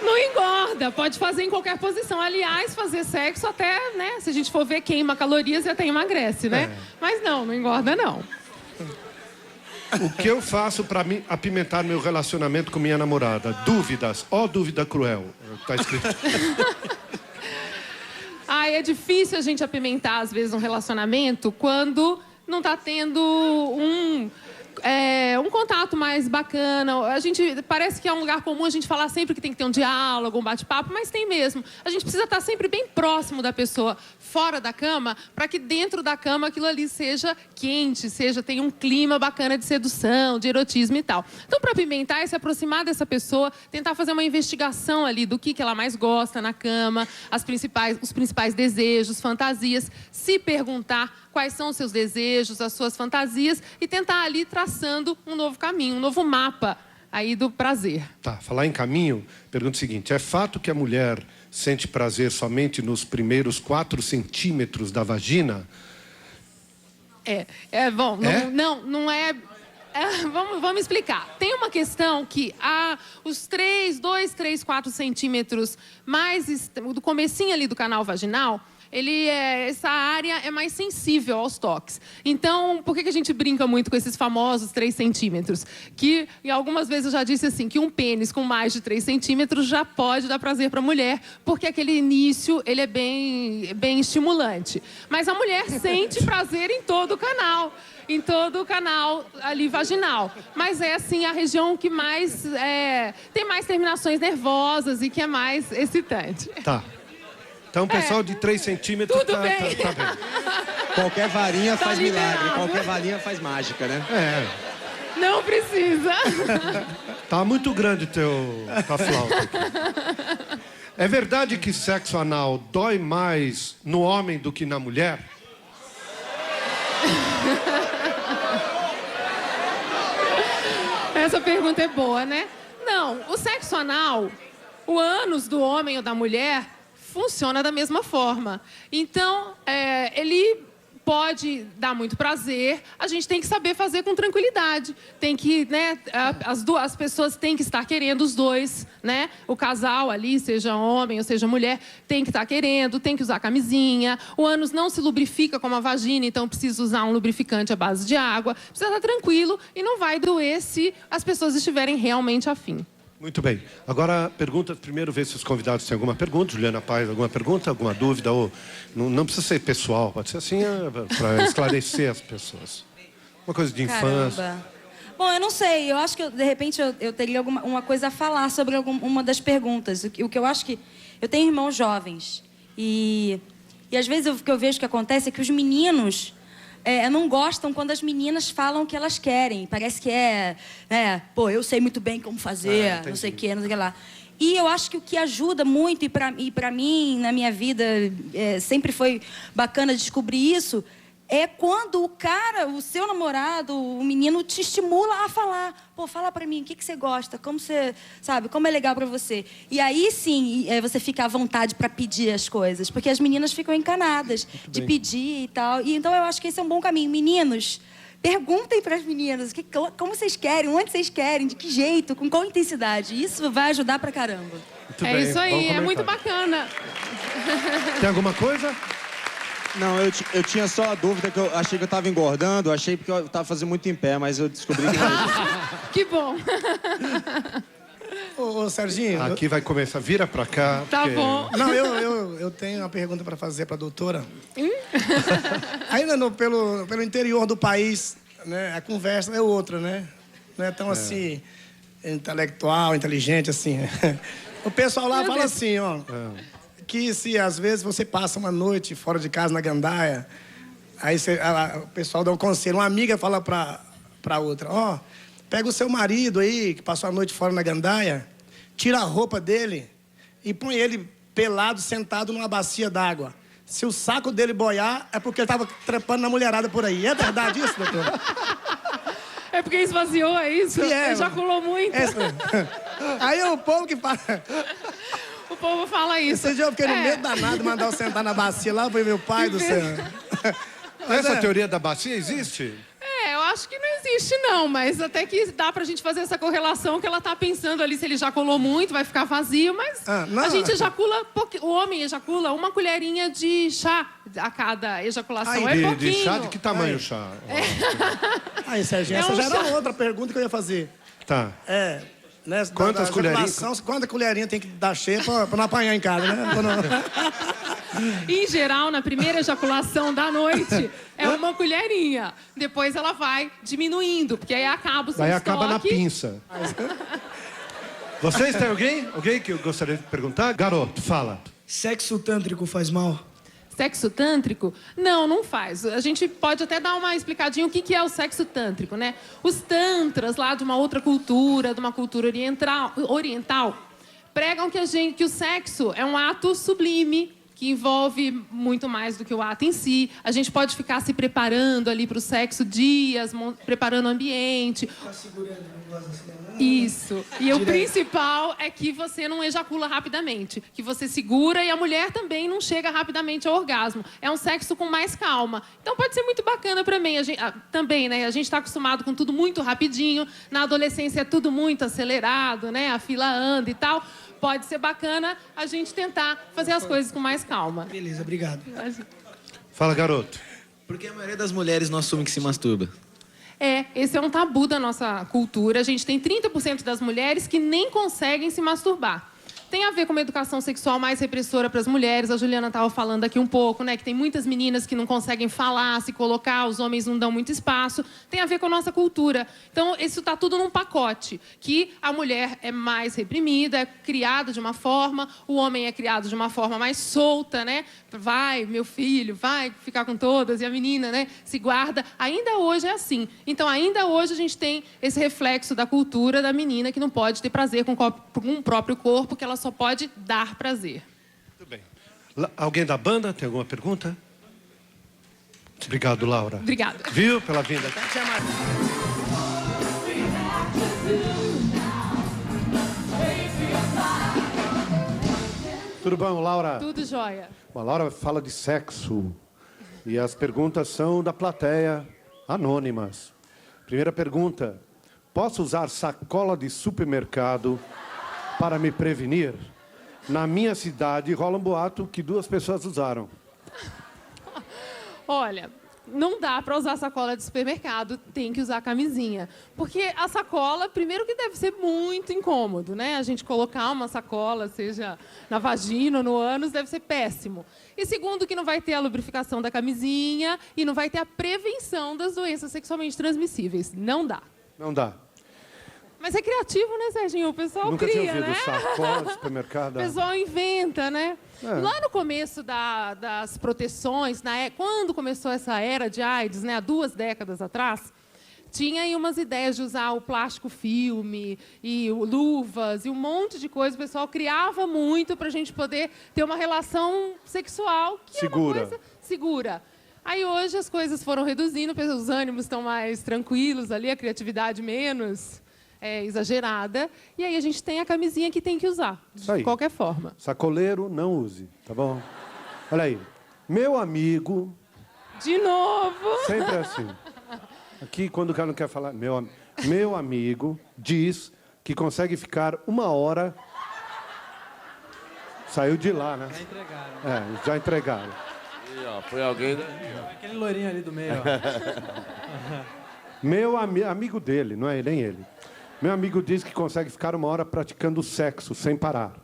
Não engorda, pode fazer em qualquer posição. Aliás, fazer sexo até, né, se a gente for ver, queima calorias e até emagrece, né? Mas não engorda, não. O que eu faço para apimentar meu relacionamento com minha namorada? Dúvidas, dúvida cruel. Tá escrito. É difícil a gente apimentar, às vezes, um relacionamento quando não tá tendo um contato mais bacana. Parece que é um lugar comum a gente falar sempre que tem que ter um diálogo, um bate-papo, mas tem mesmo. A gente precisa estar sempre bem próximo da pessoa, fora da cama, para que dentro da cama aquilo ali seja quente, tenha um clima bacana de sedução, de erotismo e tal. Então, para apimentar é se aproximar dessa pessoa, tentar fazer uma investigação ali do que ela mais gosta na cama, os principais desejos, fantasias, se perguntar quais são os seus desejos, as suas fantasias e tentar ali traçando um novo caminho, um novo mapa aí do prazer. Tá, falar em caminho, pergunta o seguinte, é fato que a mulher sente prazer somente nos primeiros 4 centímetros da vagina? Bom, não é... Vamos explicar. Tem uma questão que os 2, 3, 4 centímetros mais do comecinho ali do canal vaginal, essa área é mais sensível aos toques. Então, por que a gente brinca muito com esses famosos 3 centímetros? Que, e algumas vezes eu já disse assim, que um pênis com mais de 3 centímetros já pode dar prazer para a mulher, porque aquele início, ele é bem estimulante. Mas a mulher sente prazer em todo o canal ali vaginal. Mas é, assim, a região que mais tem mais terminações nervosas e que é mais excitante. Tá. Então, pessoal de 3 centímetros tudo bem. Tá bem. Qualquer varinha faz liberado. milagre, qualquer varinha faz mágica, né? Não precisa. Tá muito grande tua flauta aqui. É verdade que sexo anal dói mais no homem do que na mulher? Essa pergunta é boa, né? Não, o sexo anal, o ânus do homem ou da mulher funciona da mesma forma. Então, ele pode dar muito prazer, a gente tem que saber fazer com tranquilidade. Tem que, né, as pessoas têm que estar querendo, os dois, né? O casal ali, seja homem ou seja mulher, tem que estar querendo, tem que usar camisinha. O ânus não se lubrifica como a vagina, então precisa usar um lubrificante à base de água. Precisa estar tranquilo e não vai doer se as pessoas estiverem realmente afim. Muito bem. Agora, pergunta, primeiro ver se os convidados têm alguma pergunta. Juliana Paz, alguma pergunta, alguma dúvida? Ou, não precisa ser pessoal, pode ser assim, para esclarecer as pessoas. Uma coisa de infância. Caramba. Bom, eu não sei. Eu acho que, de repente, eu teria uma coisa a falar sobre uma das perguntas. O que eu acho que... Eu tenho irmãos jovens. E às vezes, o que eu vejo que acontece é que os meninos... não gostam quando as meninas falam o que elas querem. Parece que pô, eu sei muito bem como fazer, não sei o que, não sei o que lá. E eu acho que o que ajuda muito, e pra mim, na minha vida, sempre foi bacana descobrir isso, é quando o cara, o seu namorado, o menino, te estimula a falar. Pô, fala pra mim, o que você gosta? Como você, sabe, como é legal pra você? E aí, sim, você fica à vontade pra pedir as coisas. Porque as meninas ficam encanadas de pedir e tal. E, então, eu acho que esse é um bom caminho. Meninos, perguntem pras meninas como vocês querem, onde vocês querem, de que jeito, com qual intensidade. Isso vai ajudar pra caramba. Muito bem. Isso aí, é muito bacana. Tem alguma coisa? Não, eu tinha só a dúvida que eu achei que eu estava engordando, achei porque eu estava fazendo muito em pé, mas eu descobri que não é isso. Que bom. Ô, Serginho... Aqui vai começar, vira pra cá. Tá bom. Não, eu tenho uma pergunta para fazer para a doutora. Ainda pelo interior do país, né, a conversa é outra, né? Não é tão assim, intelectual, inteligente, assim. O pessoal lá fala assim, ó... que se às vezes você passa uma noite fora de casa na gandaia, aí o pessoal dá um conselho, uma amiga fala pra outra, ó, pega o seu marido aí, que passou a noite fora na gandaia, tira a roupa dele e põe ele pelado, sentado numa bacia d'água. Se o saco dele boiar, é porque ele tava trepando na mulherada por aí. É verdade isso, doutor? É porque esvaziou, é isso? Ejaculou muito. Aí o povo que fala... O povo fala isso. Esse dia eu fiquei no medo danado de mandar eu sentar na bacia lá, foi meu pai do céu. Essa teoria da bacia existe? Eu acho que não existe, não, mas até que dá pra gente fazer essa correlação que ela tá pensando ali, se ele ejaculou muito, vai ficar vazio, mas a gente ejacula, o homem ejacula uma colherinha de chá a cada ejaculação. Pouquinho. De chá? De que tamanho o chá? Aí, Serginho, essa já era outra pergunta que eu ia fazer. Tá. Né, quantas colherinhas? Quanta colherinha tem que dar cheia pra não apanhar em casa, né? Em geral, na primeira ejaculação da noite, é uma colherinha. Depois ela vai diminuindo, porque aí acaba o seu estoque. Acaba na pinça. Vocês têm alguém? Alguém que eu gostaria de perguntar? Garoto, fala. Sexo tântrico faz mal? Sexo tântrico? Não, não faz. A gente pode até dar uma explicadinha o que é o sexo tântrico, né? Os tantras lá de uma outra cultura, de uma cultura oriental, pregam que o sexo é um ato sublime, que envolve muito mais do que o ato em si. A gente pode ficar se preparando ali para o sexo dias, preparando o ambiente. Tá segurando, não gosta assim, não? Isso. E o principal é que você não ejacula rapidamente. Que você segura e a mulher também não chega rapidamente ao orgasmo. É um sexo com mais calma. Então pode ser muito bacana para mim. Também, né? A gente está acostumado com tudo muito rapidinho. Na adolescência é tudo muito acelerado, né? A fila anda e tal. Pode ser bacana a gente tentar fazer as coisas com mais calma. Beleza, obrigado. Fala, garoto. Por que a maioria das mulheres não assume que se masturba? Esse é um tabu da nossa cultura. A gente tem 30% das mulheres que nem conseguem se masturbar. Tem a ver com uma educação sexual mais repressora para as mulheres. A Juliana estava falando aqui um pouco, né? Que tem muitas meninas que não conseguem falar, se colocar, os homens não dão muito espaço. Tem a ver com a nossa cultura. Então, isso está tudo num pacote. Que a mulher é mais reprimida, é criada de uma forma, o homem é criado de uma forma mais solta, né? Vai, meu filho, vai ficar com todas, e a menina, né, se guarda. Ainda hoje é assim. Então, ainda hoje a gente tem esse reflexo da cultura da menina que não pode ter prazer com o próprio corpo, que ela só pode dar prazer. Muito bem. Alguém da banda tem alguma pergunta? Obrigado, Laura. Obrigada. Viu, pela vinda. Tudo bom, Laura? Tudo jóia. A Laura fala de sexo e as perguntas são da plateia, anônimas. Primeira pergunta: posso usar sacola de supermercado para me prevenir? Na minha cidade rola um boato que 2 pessoas usaram. Olha, não dá para usar sacola de supermercado, tem que usar camisinha. Porque a sacola, primeiro que deve ser muito incômodo, né? A gente colocar uma sacola, seja na vagina ou no ânus, deve ser péssimo. E segundo que não vai ter a lubrificação da camisinha e não vai ter a prevenção das doenças sexualmente transmissíveis. Não dá. Não dá. Mas é criativo, né, Serginho? O pessoal Nunca cria, tinha ouvido né? sacola de supermercado. O pessoal inventa, né? É. Lá no começo das proteções, quando começou essa era de AIDS, né, há 2 décadas atrás, tinha aí umas ideias de usar o plástico filme e luvas e um monte de coisa. O pessoal criava muito para a gente poder ter uma relação sexual que segura. É uma coisa segura. Aí hoje as coisas foram reduzindo, os ânimos estão mais tranquilos ali, a criatividade menos exagerada. E aí a gente tem a camisinha que tem que usar, de qualquer forma. Sacoleiro, não use, tá bom? Olha aí. Meu amigo... De novo! Sempre assim. Aqui, quando o cara não quer falar... Meu amigo diz que consegue ficar 1 hora... Saiu de lá, né? Já entregaram. Já entregaram. E, ó, foi alguém... Aquele loirinho ali do meio, ó. Meu amigo dele, não é nem ele. Meu amigo diz que consegue ficar 1 hora praticando sexo sem parar.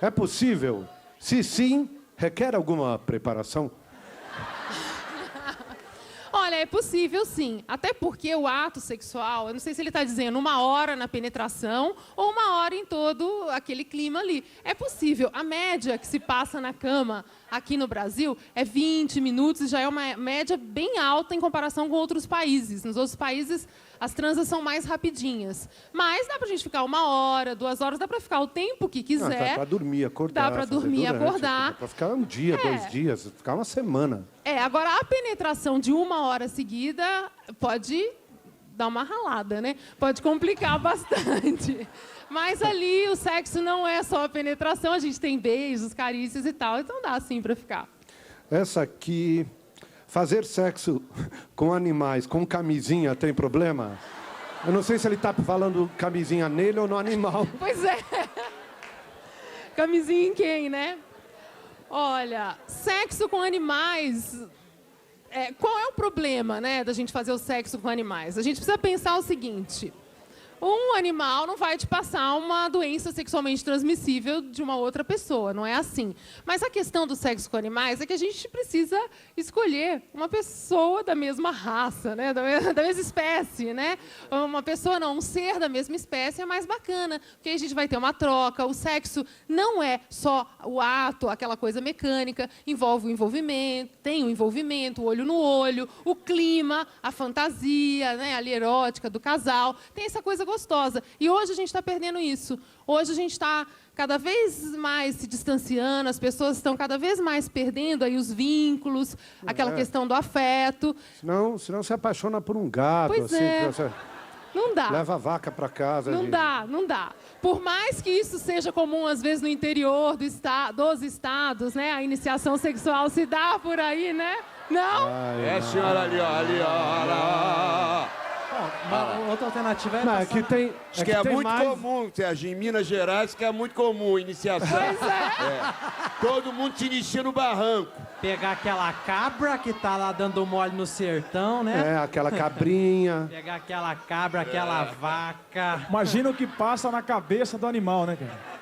É possível? Se sim, requer alguma preparação? Olha, é possível sim. Até porque o ato sexual, eu não sei se ele está dizendo 1 hora na penetração ou 1 hora em todo aquele clima ali. É possível. A média que se passa na cama aqui no Brasil é 20 minutos e já é uma média bem alta em comparação com outros países. Nos outros países, as transas são mais rapidinhas. Mas dá pra gente ficar 1 hora, 2 horas, dá pra ficar o tempo que quiser. Dá pra dormir, acordar. Dá pra dormir, acordar. Dá pra ficar 1 dia, 2 dias, ficar 1 semana. Agora a penetração de 1 hora seguida pode dar uma ralada, né? Pode complicar bastante. Mas ali o sexo não é só a penetração, a gente tem beijos, carícias e tal, então dá sim pra ficar. Essa aqui, fazer sexo com animais com camisinha tem problema? Eu não sei se ele está falando camisinha nele ou no animal. Pois é. Camisinha em quem, né? Olha, sexo com animais... qual é o problema, né, da gente fazer o sexo com animais? A gente precisa pensar o seguinte... Um animal não vai te passar uma doença sexualmente transmissível de uma outra pessoa, não é assim. Mas a questão do sexo com animais é que a gente precisa escolher uma pessoa da mesma raça, né? da mesma espécie, né? Uma pessoa não, um ser da mesma espécie é mais bacana, porque aí a gente vai ter uma troca. O sexo não é só o ato, aquela coisa mecânica, envolve o envolvimento, tem o envolvimento, o olho no olho, o clima, a fantasia, né? Ali erótica do casal, tem essa coisa gostosa. E hoje a gente está perdendo isso. Hoje a gente está cada vez mais se distanciando, as pessoas estão cada vez mais perdendo aí os vínculos, aquela questão do afeto. Senão se apaixona por um gato. Pois assim, é. Não dá. Leva a vaca para casa. Não dá. Por mais que isso seja comum, às vezes, no interior dos estados, né? A iniciação sexual se dá por aí, né? Não? Senhora, ali, ó. Uma outra alternativa é que tem, acho que é muito comum, Serginho, em Minas Gerais, que é muito comum iniciação. Pois é. Todo mundo se inicia no barranco. Pegar aquela cabra que tá lá dando mole no sertão, né? Aquela cabrinha. Pegar aquela cabra, aquela vaca. Imagina o que passa na cabeça do animal, né, cara?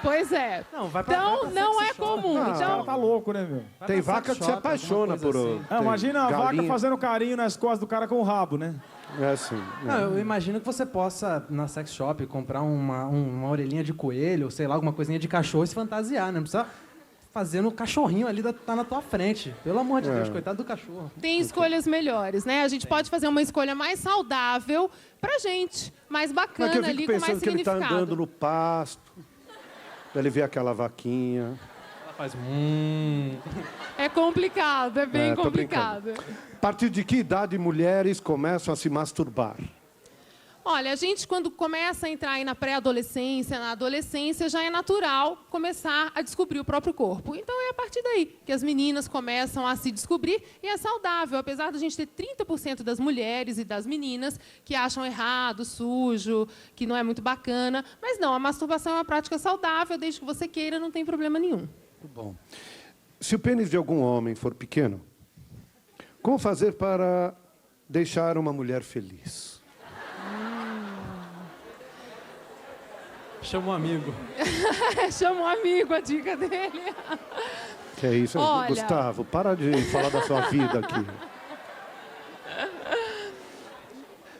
Pois é. Então, não é comum. Esse Então, cara tá louco, né, meu? Tem vaca que se apaixona por... Imagina a vaca galinha. fazendo carinho nas costas do cara com o rabo, né? É assim. Não, eu imagino que você possa, na sex shop, comprar uma orelhinha de coelho, ou sei lá, alguma coisinha de cachorro e se fantasiar, né? Não precisa fazer no cachorrinho ali, tá na tua frente. Pelo amor de Deus, coitado do cachorro. tem escolhas melhores, né? A gente pode fazer uma escolha mais saudável pra gente, mais bacana Mas que eu ali, fico com mais pensando que ele tá significado. andando no pasto, ele vê aquela vaquinha. Ela faz... É complicado, é bem tô complicado. A partir de que idade mulheres começam a se masturbar? Olha, a gente quando começa a entrar aí na pré-adolescência, na adolescência, já é natural começar a descobrir o próprio corpo. Então é a partir daí que as meninas começam a se descobrir e é saudável, apesar de a gente ter 30% das mulheres e das meninas que acham errado, sujo, que não é muito bacana. Mas não, a masturbação é uma prática saudável, desde que você queira, não tem problema nenhum. Muito bom. Se o pênis de algum homem for pequeno, como fazer para deixar uma mulher feliz? Chama um amigo. Chama um amigo, a dica dele. Que é isso? Olha... Gustavo, para de falar da sua vida aqui.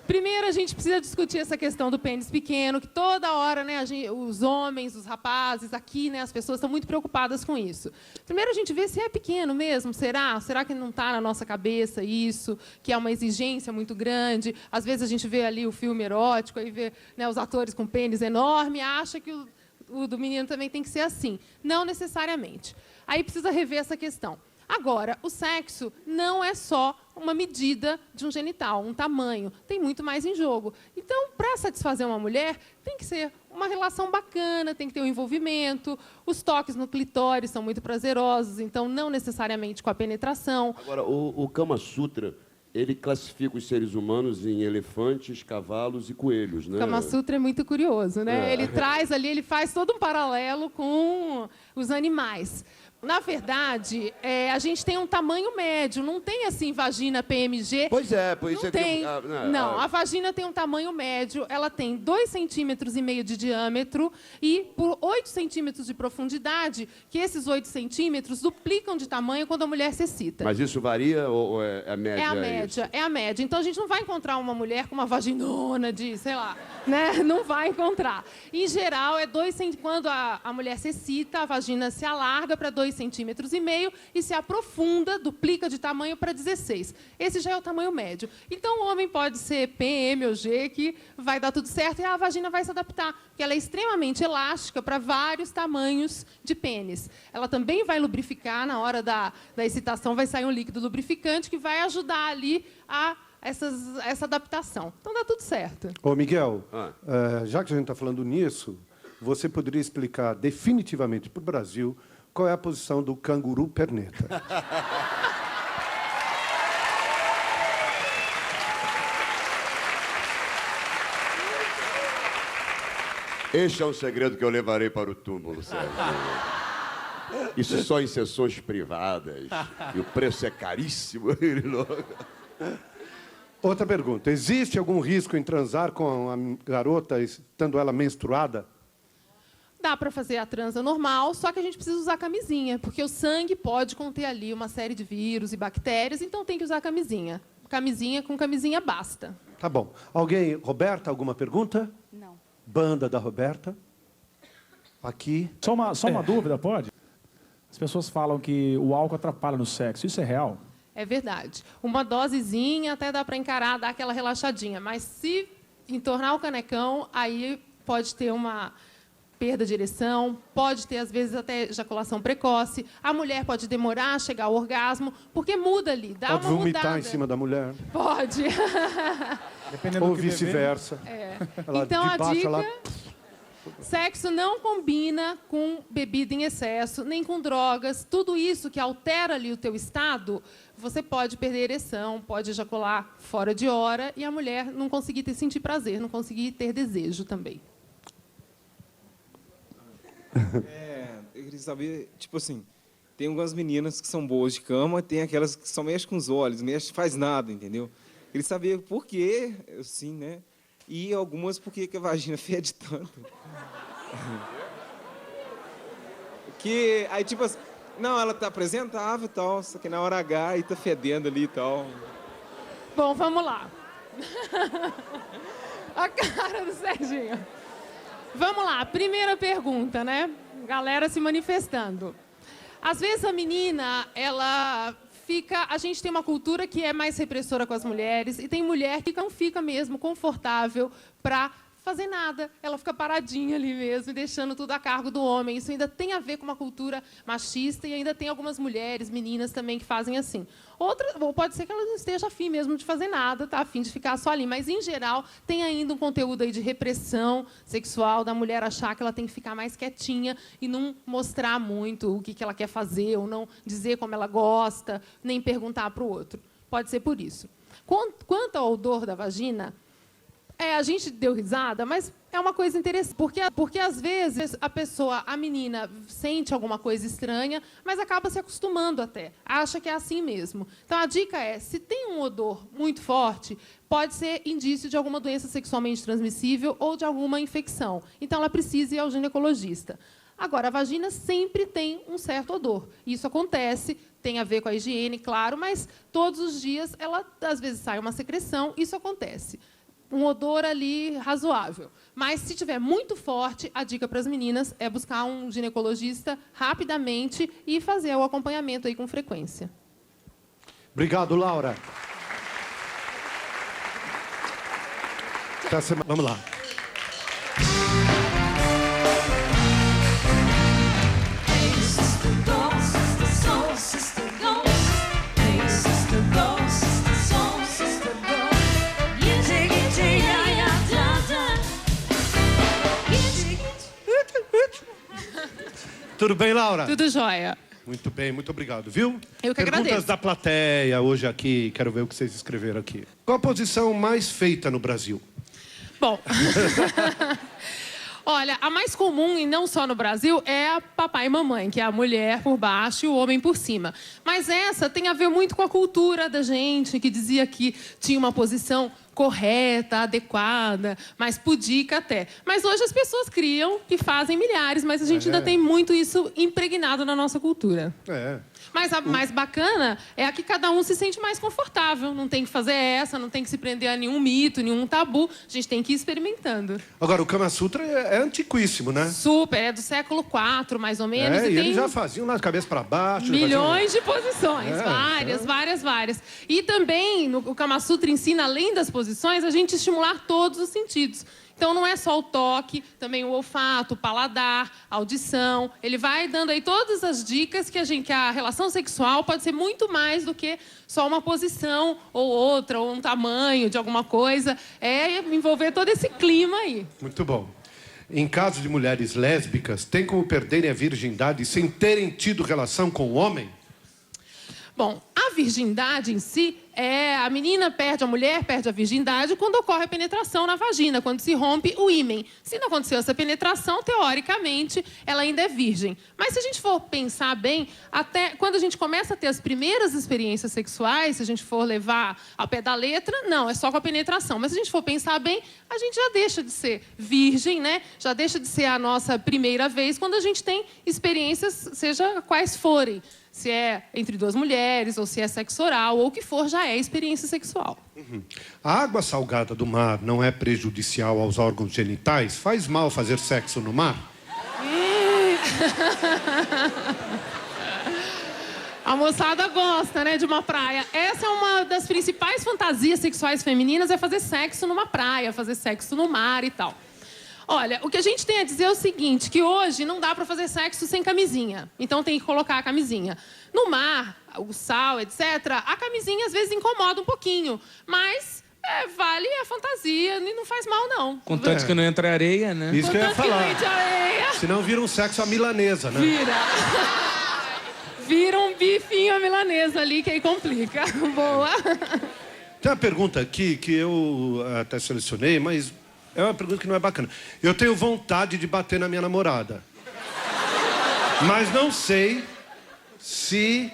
Primeiro, a gente precisa discutir essa questão do pênis pequeno, que toda hora, né, os homens, os rapazes aqui, né, as pessoas estão muito preocupadas com isso. Primeiro, a gente vê se é pequeno mesmo, será? Será que não está na nossa cabeça isso, que é uma exigência muito grande? Às vezes a gente vê ali o filme erótico, aí vê, né, os atores com pênis enorme, acha que o do menino também tem que ser assim. Não necessariamente. Aí precisa rever essa questão. Agora, o sexo não é só uma medida de um genital, um tamanho. Tem muito mais em jogo. Então, para satisfazer uma mulher, tem que ser uma relação bacana, tem que ter um envolvimento. Os toques no clitóris são muito prazerosos, então não necessariamente com a penetração. Agora, o Kama Sutra, ele classifica os seres humanos em elefantes, cavalos e coelhos, né? O Kama Sutra é muito curioso, né? Ele traz ali, ele faz todo um paralelo com os animais. Na verdade, a gente tem um tamanho médio, não tem assim vagina PMG. Pois é, por isso não é tem. que... Não, a vagina tem um tamanho médio, ela tem 2,5 centímetros de diâmetro e por 8 centímetros de profundidade, que esses 8 centímetros duplicam de tamanho quando a mulher se excita. Mas isso varia ou é a média? É a média, é a média. Então a gente não vai encontrar uma mulher com uma vaginona de, sei lá, né? Não vai encontrar. Em geral, quando a mulher se excita, a vagina se alarga para 2,5 centímetros e se aprofunda, duplica de tamanho para 16. Esse já é o tamanho médio. Então, o homem pode ser PM ou G, que vai dar tudo certo e a vagina vai se adaptar, porque ela é extremamente elástica para vários tamanhos de pênis. Ela também vai lubrificar, na hora da excitação vai sair um líquido lubrificante que vai ajudar ali a essa adaptação. Então, dá tudo certo. Ô, Miguel, já que a gente está falando nisso, você poderia explicar definitivamente para o Brasil qual é a posição do canguru perneta? Este é um segredo que eu levarei para o túmulo, Sérgio. Isso só em sessões privadas. E o preço é caríssimo. Outra pergunta. Existe algum risco em transar com a garota estando ela menstruada? Dá para fazer a transa normal, só que a gente precisa usar camisinha, porque o sangue pode conter ali uma série de vírus e bactérias, então tem que usar camisinha. Com camisinha basta. Tá bom. Roberta, alguma pergunta? Não. Banda da Roberta. Aqui. Só uma dúvida, pode? As pessoas falam que o álcool atrapalha no sexo. Isso é real? É verdade. Uma dosezinha até dá para encarar, dar aquela relaxadinha, mas se entornar o canecão, aí pode ter uma perda de ereção, pode ter, às vezes, até ejaculação precoce. A mulher pode demorar a chegar ao orgasmo, porque muda ali, dá pode uma mudada. Pode vomitar em cima da mulher. Pode. Ou vice-versa. Então, a dica... Sexo não combina com bebida em excesso, nem com drogas. Tudo isso que altera ali o teu estado, você pode perder ereção, pode ejacular fora de hora e a mulher não conseguir sentir prazer, não conseguir ter desejo também. Eu queria saber, tipo assim, tem algumas meninas que são boas de cama, tem aquelas que só mexem com os olhos, faz nada, entendeu? Eu queria saber por quê, assim, né? E algumas por que a vagina fede tanto. Que aí, tipo assim, não, ela tá apresentável e tal, só que na hora H aí tá fedendo ali e tal. Bom, vamos lá. A cara do Serginho. Vamos lá, primeira pergunta, né? Galera se manifestando. Às vezes a menina, ela fica... A gente tem uma cultura que é mais repressora com as mulheres e tem mulher que não fica mesmo confortável para fazer nada. Ela fica paradinha ali mesmo, deixando tudo a cargo do homem. Isso ainda tem a ver com uma cultura machista e ainda tem algumas mulheres, meninas também, que fazem assim. Outra, ou pode ser que ela não esteja afim mesmo de fazer nada, tá afim de ficar só ali. Mas, em geral, tem ainda um conteúdo aí de repressão sexual, da mulher achar que ela tem que ficar mais quietinha e não mostrar muito o que ela quer fazer, ou não dizer como ela gosta, nem perguntar para o outro. Pode ser por isso. Quanto ao odor da vagina... a gente deu risada, mas é uma coisa interessante, porque às vezes a menina sente alguma coisa estranha, mas acaba se acostumando até, acha que é assim mesmo. Então a dica é, se tem um odor muito forte, pode ser indício de alguma doença sexualmente transmissível ou de alguma infecção. Então ela precisa ir ao ginecologista. Agora, a vagina sempre tem um certo odor. Isso acontece, tem a ver com a higiene, claro, mas todos os dias ela às vezes sai uma secreção, isso acontece. Um odor ali razoável. Mas, se tiver muito forte, a dica para as meninas é buscar um ginecologista rapidamente e fazer o acompanhamento aí com frequência. Obrigado, Laura. Vamos lá. Tudo bem, Laura? Tudo jóia. Muito bem, muito obrigado, viu? Eu que agradeço. Perguntas da plateia hoje aqui, quero ver o que vocês escreveram aqui. Qual a posição mais feita no Brasil? Bom, olha, a mais comum, e não só no Brasil, é a papai e mamãe, que é a mulher por baixo e o homem por cima. Mas essa tem a ver muito com a cultura da gente, que dizia que tinha uma posição correta, adequada, mais pudica até. Mas hoje as pessoas criam e fazem milhares, mas a gente ainda tem muito isso impregnado na nossa cultura. Mas a mais bacana é a que cada um se sente mais confortável. Não tem que fazer essa, não tem que se prender a nenhum mito, nenhum tabu. A gente tem que ir experimentando. Agora, o Kama Sutra é antiquíssimo, né? Super, é do século IV, mais ou menos. E tem eles já faziam lá de cabeça para baixo. Milhões de posições, várias. E também, o Kama Sutra ensina, além das posições, a gente estimular todos os sentidos. Então, não é só o toque, também o olfato, o paladar, a audição. Ele vai dando aí todas as dicas que a relação sexual pode ser muito mais do que só uma posição ou outra, ou um tamanho de alguma coisa. É envolver todo esse clima aí. Muito bom. Em caso de mulheres lésbicas, tem como perderem a virgindade sem terem tido relação com o homem? Bom, a virgindade em si a menina perde, a mulher perde a virgindade quando ocorre a penetração na vagina, quando se rompe o ímen. Se não aconteceu essa penetração, teoricamente, ela ainda é virgem. Mas se a gente for pensar bem, até quando a gente começa a ter as primeiras experiências sexuais, se a gente for levar ao pé da letra, não, é só com a penetração. Mas se a gente for pensar bem, a gente já deixa de ser virgem, né? Já deixa de ser a nossa primeira vez quando a gente tem experiências, seja quais forem. Se é entre duas mulheres, ou se é sexo oral, ou o que for, já é experiência sexual. A água salgada do mar não é prejudicial aos órgãos genitais? Faz mal fazer sexo no mar? A moçada gosta, né, de uma praia. Essa é uma das principais fantasias sexuais femininas, é fazer sexo numa praia, fazer sexo no mar e tal. Olha, o que a gente tem a dizer é o seguinte, que hoje não dá para fazer sexo sem camisinha. Então tem que colocar a camisinha. No mar, o sal, etc., a camisinha às vezes incomoda um pouquinho. Mas vale a fantasia e não faz mal, não. Contanto que não entra areia, né? Isso que eu ia falar. Que não entra areia. Senão vira um sexo à milanesa, né? Vira um bifinho à milanesa ali, que aí complica. Boa. Tem uma pergunta aqui que eu até selecionei, mas... é uma pergunta que não é bacana. Eu tenho vontade de bater na minha namorada. Mas não sei se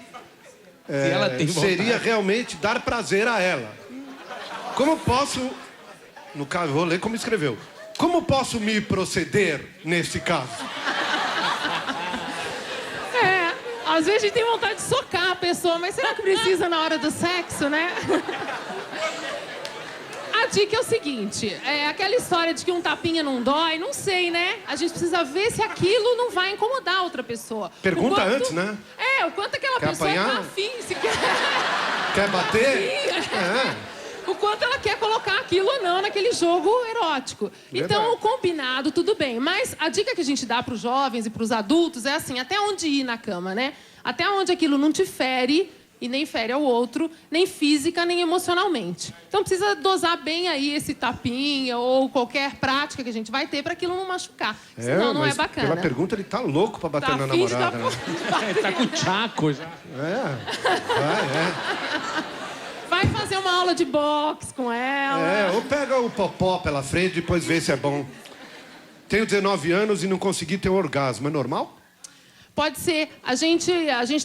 ela tem seria realmente dar prazer a ela. Como posso... No caso, vou ler como escreveu. Como posso me proceder nesse caso? Às vezes a gente tem vontade de socar a pessoa, mas será que precisa na hora do sexo, né? A dica é o seguinte, aquela história de que um tapinha não dói, não sei, né? A gente precisa ver se aquilo não vai incomodar outra pessoa. Pergunta antes, né? O quanto aquela Quer pessoa apanhar? tá afim, se quer... Quer bater? O quanto ela quer colocar aquilo ou não naquele jogo erótico. Verdade. Então, o combinado, tudo bem. Mas a dica que a gente dá para os jovens e para os adultos é assim, até onde ir na cama, né? Até onde aquilo não te fere e nem fere ao outro, nem física, nem emocionalmente. Então, precisa dosar bem aí esse tapinha ou qualquer prática que a gente vai ter para aquilo não machucar. Senão não é bacana. Pela pergunta, ele tá louco para bater Tá na afim de namorada. dar Né? Ele tá com tchaco já. Vai fazer uma aula de boxe com ela. Ou pega o popó pela frente e depois vê se é bom. Tenho 19 anos e não consegui ter um orgasmo. É normal? Pode ser. A gente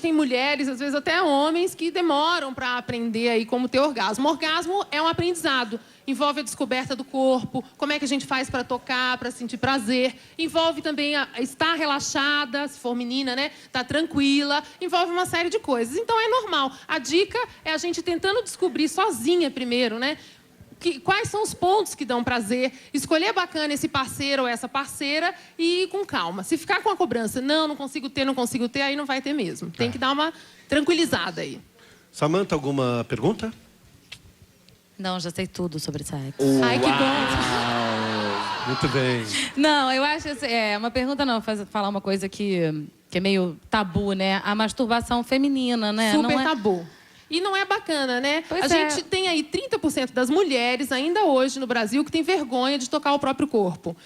tem mulheres, às vezes até homens, que demoram para aprender aí como ter orgasmo. Orgasmo é um aprendizado. Envolve a descoberta do corpo, como é que a gente faz para tocar, para sentir prazer. Envolve também estar relaxada, se for menina, né? Estar tranquila. Envolve uma série de coisas. Então é normal. A dica é a gente tentando descobrir sozinha primeiro, né? Quais são os pontos que dão prazer, escolher bacana esse parceiro ou essa parceira e ir com calma. Se ficar com a cobrança, não consigo ter, aí não vai ter mesmo. Tem que dar uma tranquilizada aí. Samantha, alguma pergunta? Não, já sei tudo sobre sexo. Ai, que bom. Muito bem. Não, eu acho assim, uma pergunta não, falar uma coisa que é meio tabu, né? A masturbação feminina, né? Super não é... tabu. E não é bacana, né? Pois a gente tem aí 30% das mulheres, ainda hoje no Brasil, que tem vergonha de tocar o próprio corpo.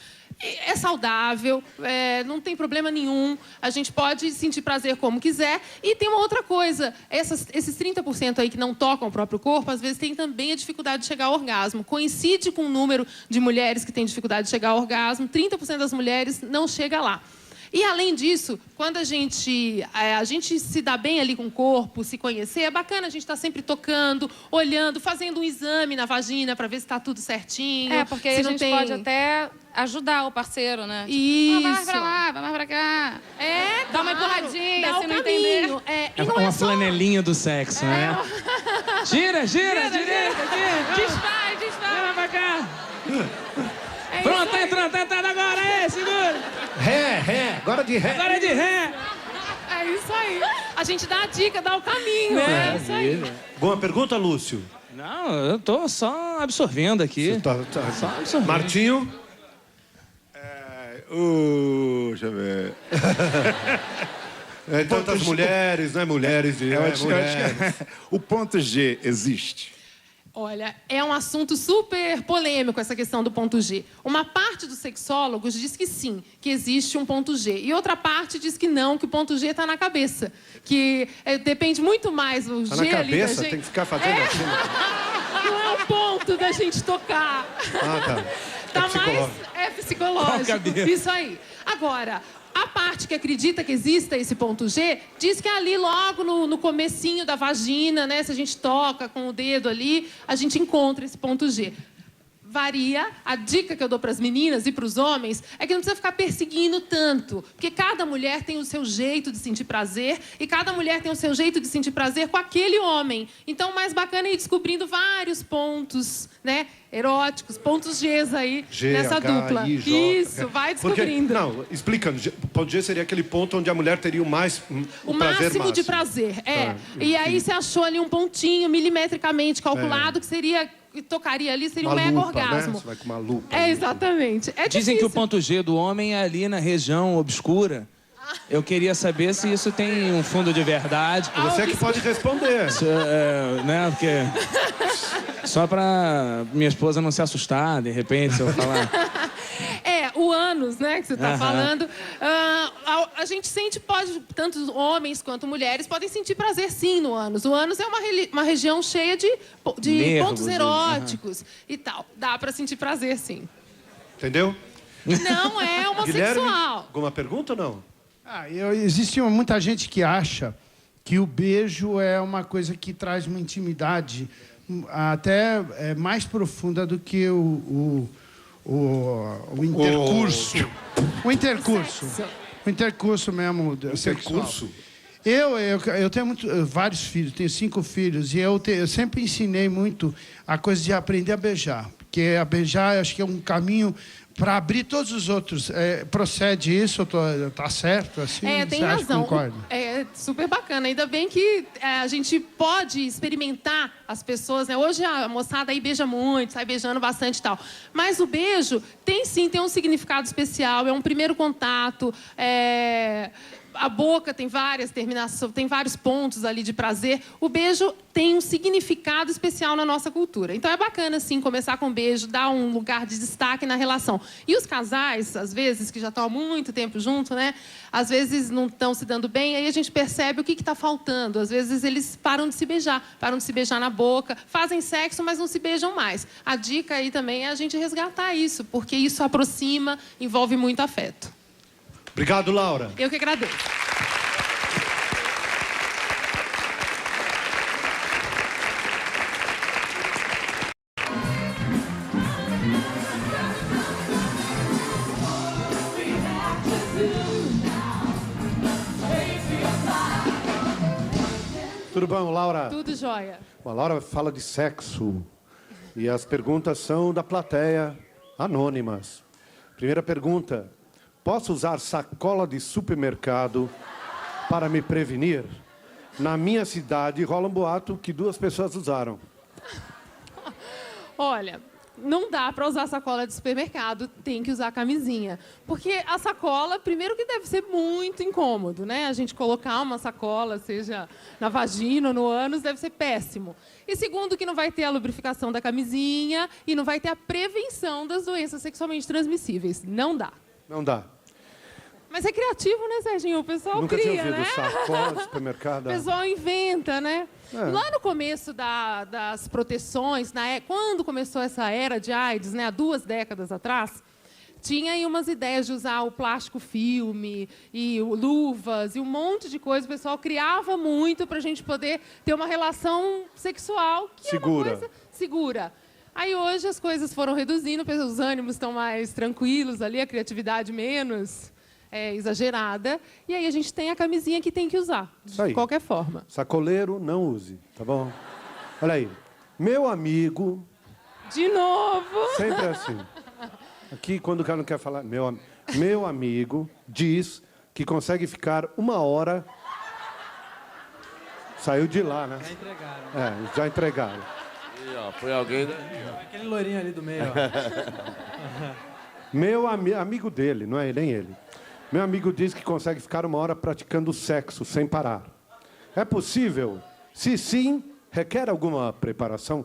E é saudável, não tem problema nenhum, a gente pode sentir prazer como quiser. E tem uma outra coisa, esses 30% aí que não tocam o próprio corpo, às vezes tem também a dificuldade de chegar ao orgasmo. Coincide com o número de mulheres que têm dificuldade de chegar ao orgasmo, 30% das mulheres não chega lá. E, além disso, quando a gente se dá bem ali com o corpo, se conhecer, é bacana a gente estar sempre tocando, olhando, fazendo um exame na vagina para ver se está tudo certinho. Porque aí a gente pode até ajudar o parceiro, né? Isso. Vai mais pra lá, vai mais pra cá. Dá uma empurradinha, dá se o não caminho. entender. É uma flanelinha do sexo, né? Gira, direita. Desfaz. Vem pra cá. Pronto, tá entrando agora, segura. Ré, agora de ré. Agora é de ré. É isso aí. A gente dá a dica, dá o caminho. É isso aí. Alguma pergunta, Lúcio? Não, eu tô só absorvendo aqui. Só absorvendo. Martinho? Deixa eu ver. Tantas mulheres, né? Mulheres. O ponto G existe? Olha, é um assunto super polêmico essa questão do ponto G. Uma parte dos sexólogos diz que sim, que existe um ponto G. E outra parte diz que não, que o ponto G está na cabeça. Que depende muito mais do Tá G na ali da cabeça? gente. Tem que ficar fazendo assim. Não é o ponto da gente tocar. Tá. Tá mais... É psicológico. Isso aí. Agora... A parte que acredita que exista esse ponto G, diz que ali logo no comecinho da vagina, né, se a gente toca com o dedo ali, a gente encontra esse ponto G. Varia. A dica que eu dou para as meninas e para os homens é que não precisa ficar perseguindo tanto. Porque cada mulher tem o seu jeito de sentir prazer e cada mulher tem o seu jeito de sentir prazer com aquele homem. Então, o mais bacana é ir descobrindo vários pontos, né, eróticos, pontos Gs aí nessa dupla. Isso, vai descobrindo. Explicando. O ponto G seria aquele ponto onde a mulher teria o prazer máximo de prazer. E aí você achou ali um pontinho milimetricamente calculado que seria... tocaria ali, seria um mega orgasmo. Né? Você vai com uma lupa. Exatamente. Dizem que o ponto G do homem é ali na região obscura. Eu queria saber se isso tem um fundo de verdade. Você é que pode responder. Né, porque... Só pra minha esposa não se assustar, de repente, se eu falar... O ânus, né, que você está falando. A gente sente, tanto homens quanto mulheres podem sentir prazer sim no ânus. O ânus é uma região cheia de pontos eróticos e tal. Dá para sentir prazer sim. Entendeu? Não é homossexual. Guilherme, alguma pergunta ou não? Existe muita gente que acha que o beijo é uma coisa que traz uma intimidade até mais profunda do que o intercurso. O intercurso mesmo. Intercurso? Eu tenho vários filhos, tenho 5 filhos, e eu sempre ensinei muito a coisa de aprender a beijar. Porque a beijar, acho que é um caminho para abrir todos os outros. Procede isso? Tá certo? Assim, tem você razão. concorda? É super bacana. Ainda bem que a gente pode experimentar as pessoas, né? Hoje a moçada aí beija muito, sai beijando bastante e tal. Mas o beijo tem um significado especial, é um primeiro contato. A boca tem várias terminações, tem vários pontos ali de prazer. O beijo tem um significado especial na nossa cultura. Então é bacana, sim, começar com beijo, dar um lugar de destaque na relação. E os casais, às vezes, que já estão há muito tempo juntos, né? Às vezes não estão se dando bem, aí a gente percebe o que está faltando. Às vezes eles param de se beijar na boca, fazem sexo, mas não se beijam mais. A dica aí também é a gente resgatar isso, porque isso aproxima, envolve muito afeto. Obrigado, Laura. Eu que agradeço. Tudo bom, Laura? Tudo jóia. A Laura fala de sexo. E as perguntas são da plateia, anônimas. Primeira pergunta. Posso usar sacola de supermercado para me prevenir? Na minha cidade rola um boato que 2 pessoas usaram. Olha, não dá para usar sacola de supermercado, tem que usar camisinha. Porque a sacola, primeiro que deve ser muito incômodo, né? A gente colocar uma sacola, seja na vagina ou no ânus, deve ser péssimo. E segundo que não vai ter a lubrificação da camisinha e não vai ter a prevenção das doenças sexualmente transmissíveis. Não dá. Não dá. Mas é criativo, né, Serginho? O pessoal Nunca cria, tinha ouvido né? sacola de supermercado. O pessoal inventa, né? Lá no começo das proteções, quando começou essa era de AIDS, né, há 2 décadas atrás, tinha aí umas ideias de usar o plástico filme e luvas e um monte de coisa. O pessoal criava muito para a gente poder ter uma relação sexual que segura. É uma coisa segura. Aí hoje as coisas foram reduzindo, os ânimos estão mais tranquilos ali, a criatividade menos exagerada. E aí a gente tem a camisinha que tem que usar, de qualquer forma. Sacoleiro, não use, tá bom? Olha aí. Meu amigo... De novo? Sempre assim. Aqui, quando o cara não quer falar... Meu amigo diz que consegue ficar 1 hora... Saiu de lá, né? Já entregaram. Já entregaram. E, ó, foi alguém... Aquele loirinho ali do meio, ó. Meu amigo dele, não é nem ele. Meu amigo diz que consegue ficar 1 hora praticando sexo sem parar. É possível? Se sim, requer alguma preparação?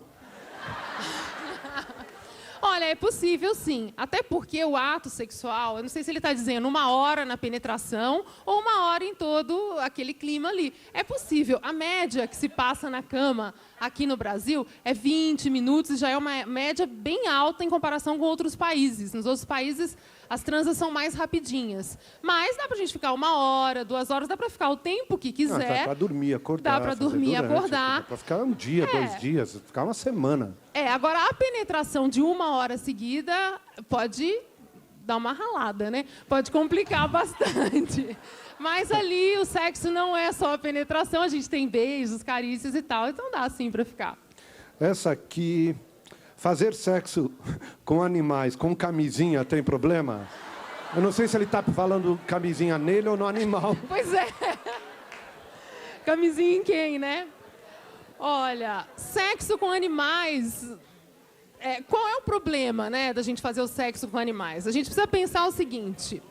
Olha, é possível sim. Até porque o ato sexual, eu não sei se ele está dizendo 1 hora na penetração ou 1 hora em todo aquele clima ali. É possível. A média que se passa na cama aqui no Brasil é 20 minutos e já é uma média bem alta em comparação com outros países. Nos outros países, as transas são mais rapidinhas. Mas dá pra gente ficar 1 hora, 2 horas, dá pra ficar o tempo que quiser. Dá pra dormir, acordar. Dá pra dormir, acordar. Dá pra ficar 1 dia, 2 dias, ficar 1 semana. Agora a penetração de 1 hora seguida pode dar uma ralada, né? Pode complicar bastante. Mas ali o sexo não é só a penetração, a gente tem beijos, carícias e tal, então dá sim pra ficar. Essa aqui... Fazer sexo com animais com camisinha tem problema? Eu não sei se ele está falando camisinha nele ou no animal. Pois é. Camisinha em quem, né? Olha, sexo com animais... qual é o problema, né, da gente fazer o sexo com animais? A gente precisa pensar o seguinte...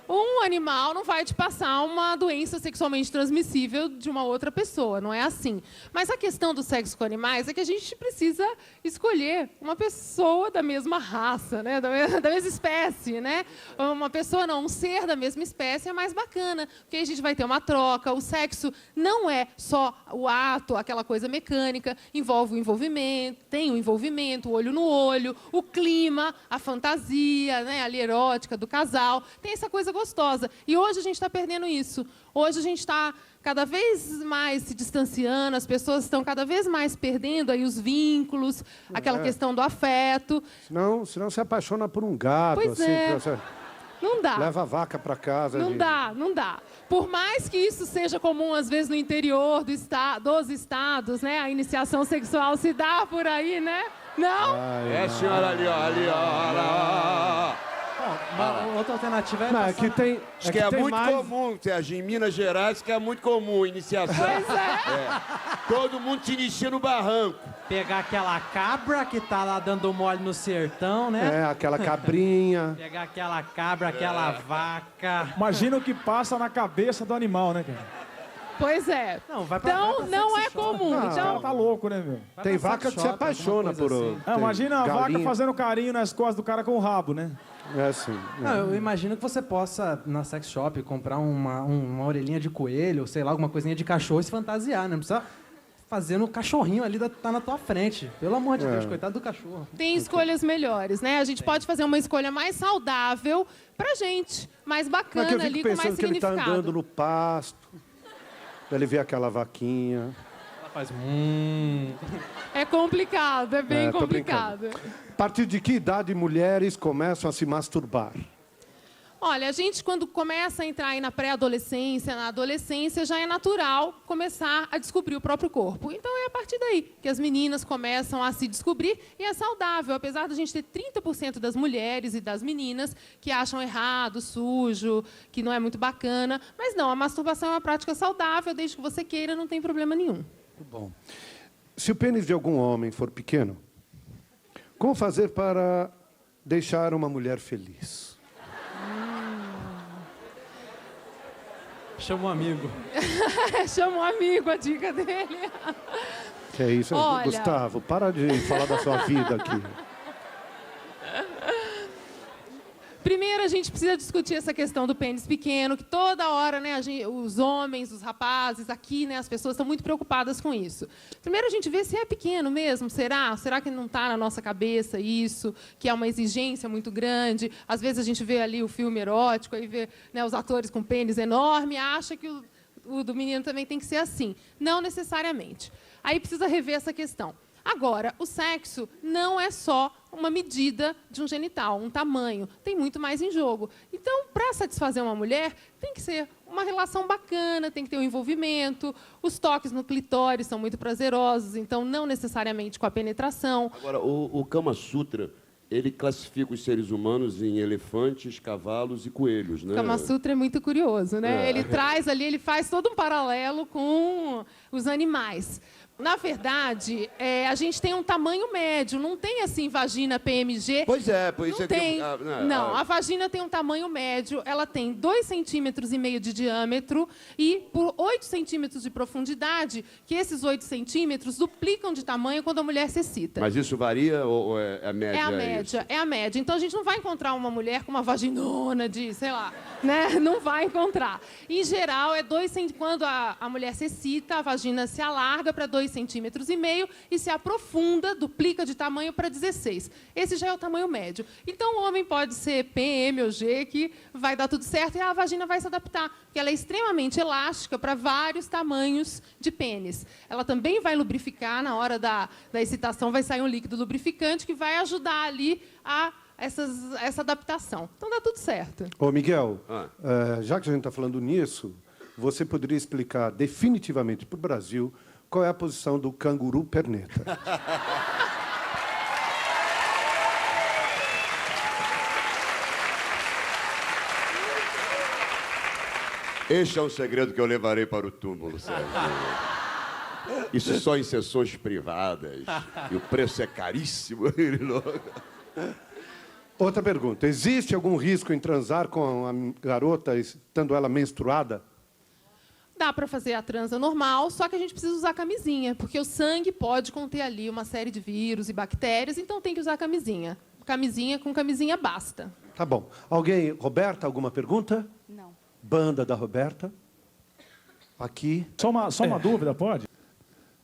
Um animal não vai te passar uma doença sexualmente transmissível de uma outra pessoa, não é assim. Mas a questão do sexo com animais é que a gente precisa escolher uma pessoa da mesma raça, né? da mesma espécie, né? Uma pessoa não, um ser da mesma espécie é mais bacana, porque aí a gente vai ter uma troca. O sexo não é só o ato, aquela coisa mecânica, envolve o envolvimento, tem o envolvimento, o olho no olho, o clima, a fantasia, né? Ali erótica do casal, tem essa coisa gostosa. E hoje a gente está perdendo isso. Hoje a gente está cada vez mais se distanciando, as pessoas estão cada vez mais perdendo aí os vínculos, aquela questão do afeto. Senão se apaixona por um gato. Pois assim, é. Não dá. Leva a vaca para casa. Não dá, não dá. Por mais que isso seja comum, às vezes, no interior dos estados, né? A iniciação sexual se dá por aí, né? Não? É, senhora, ali, ó, ali, ó. Uma outra alternativa é... Não, que tem, Acho que é muito comum, Sérgio, em Minas Gerais, que é muito comum iniciação. Pois é. Todo mundo se inicia no barranco. Pegar aquela cabra que tá lá dando mole no sertão, né? É, aquela cabrinha. Pegar aquela cabra, aquela vaca. Imagina o que passa na cabeça do animal, né, cara? Pois é. Não, vai então, não é comum. Esse cara Então, tá louco, né, meu? Tem vaca que se apaixona por... assim. Ah, imagina a vaca fazendo carinho nas costas do cara com o rabo, né? É assim. Não, eu imagino que você possa, na sex shop, comprar uma orelhinha de coelho, ou sei lá, alguma coisinha de cachorro e se fantasiar, né? Não precisa fazer no cachorrinho ali, tá na tua frente. Pelo amor de Deus, coitado do cachorro. tem escolhas melhores, né? A gente pode fazer uma escolha mais saudável pra gente, mais Mas bacana que eu fico ali, com mais pensando que ele tá significado. andando no pasto, ele vê aquela vaquinha. Ela faz... É complicado, é bem tô complicado. brincando. A partir de que idade mulheres começam a se masturbar? Olha, a gente quando começa a entrar aí na pré-adolescência, na adolescência, já é natural começar a descobrir o próprio corpo. Então é a partir daí que as meninas começam a se descobrir e é saudável, apesar de a gente ter 30% das mulheres e das meninas que acham errado, sujo, que não é muito bacana. Mas não, a masturbação é uma prática saudável, desde que você queira, não tem problema nenhum. Muito bom. Se o pênis de algum homem for pequeno, como fazer para deixar uma mulher feliz? Chama um amigo. Chama um amigo, a dica dele. Que é isso? Olha... Gustavo, para de falar da sua vida aqui. Primeiro, a gente precisa discutir essa questão do pênis pequeno, que toda hora, né, os homens, os rapazes aqui, né, as pessoas estão muito preocupadas com isso. Primeiro, a gente vê se é pequeno mesmo, será? Será que não está na nossa cabeça isso, que é uma exigência muito grande? Às vezes a gente vê ali o filme erótico, aí vê, né, os atores com pênis enorme e acha que o do menino também tem que ser assim. Não necessariamente. Aí precisa rever essa questão. Agora, o sexo não é só uma medida de um genital, um tamanho. Tem muito mais em jogo. Então, para satisfazer uma mulher, tem que ser uma relação bacana, tem que ter um envolvimento. Os toques no clitóris são muito prazerosos, então não necessariamente com a penetração. Agora, o Kama Sutra, ele classifica os seres humanos em elefantes, cavalos e coelhos, né? O Kama Sutra é muito curioso, né? Ele traz ali, ele faz todo um paralelo com os animais. Na verdade, a gente tem um tamanho médio, não tem assim vagina PMG. Pois é, por isso não é que... tem. Não, a vagina tem um tamanho médio, ela tem 2,5 centímetros de diâmetro e por 8 centímetros de profundidade, que esses 8 centímetros duplicam de tamanho quando a mulher se excita. Mas isso varia ou é a média? É a média, é a média. Então a gente não vai encontrar uma mulher com uma vaginona de, sei lá, né? Não vai encontrar. Em geral, quando a mulher se excita, a vagina se alarga para 2,5 centímetros e se aprofunda, duplica de tamanho para 16. Esse já é o tamanho médio. Então, o homem pode ser PM ou G, que vai dar tudo certo e a vagina vai se adaptar, porque ela é extremamente elástica para vários tamanhos de pênis. Ela também vai lubrificar, na hora da excitação vai sair um líquido lubrificante que vai ajudar ali a essa adaptação. Então, dá tudo certo. Ô, Miguel, já que a gente está falando nisso, você poderia explicar definitivamente para o Brasil qual é a posição do canguru perneta? Este é um segredo que eu levarei para o túmulo, Sérgio. Isso só em sessões privadas. E o preço é caríssimo. Outra pergunta. Existe algum risco em transar com a garota estando ela menstruada? Dá para fazer a transa normal, só que a gente precisa usar camisinha, porque o sangue pode conter ali uma série de vírus e bactérias, então tem que usar camisinha. Com camisinha basta. Tá bom. Alguém, Roberta, alguma pergunta? Não. Banda da Roberta. Aqui. Só uma dúvida, pode?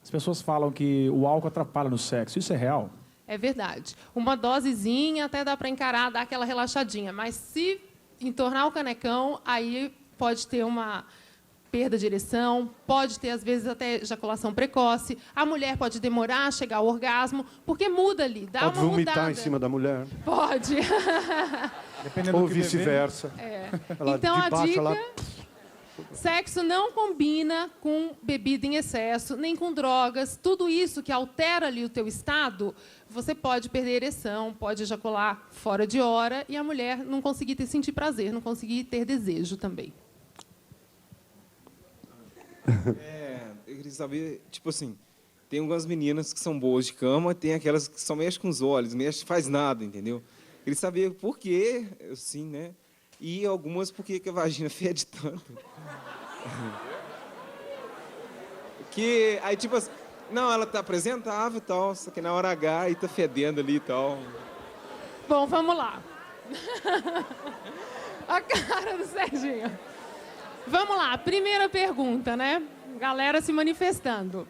As pessoas falam que o álcool atrapalha no sexo. Isso é real? É verdade. Uma dosezinha até dá para encarar, dar aquela relaxadinha, mas se entornar o canecão, aí pode ter uma perda de ereção, pode ter, às vezes, até ejaculação precoce. A mulher pode demorar a chegar ao orgasmo, porque muda ali, dá pode uma vomitar mudada. em cima da mulher. Pode. Dependendo Ou do que beber. vice-versa. Ela Então, a de baixo, dica... ela... Sexo não combina com bebida em excesso, nem com drogas. Tudo isso que altera ali o teu estado, você pode perder ereção, pode ejacular fora de hora e a mulher não conseguir sentir prazer, não conseguir ter desejo também. Eu queria saber, tipo assim, tem algumas meninas que são boas de cama, tem aquelas que só mexem com os olhos, faz nada, entendeu? Eu queria saber por quê, assim, né? E algumas por que a vagina fede tanto. Que aí, tipo assim, não, ela tá apresentável e tal, só que na hora H aí tá fedendo ali e tal. Bom, vamos lá. A cara do Serginho. Vamos lá, primeira pergunta, né? Galera se manifestando.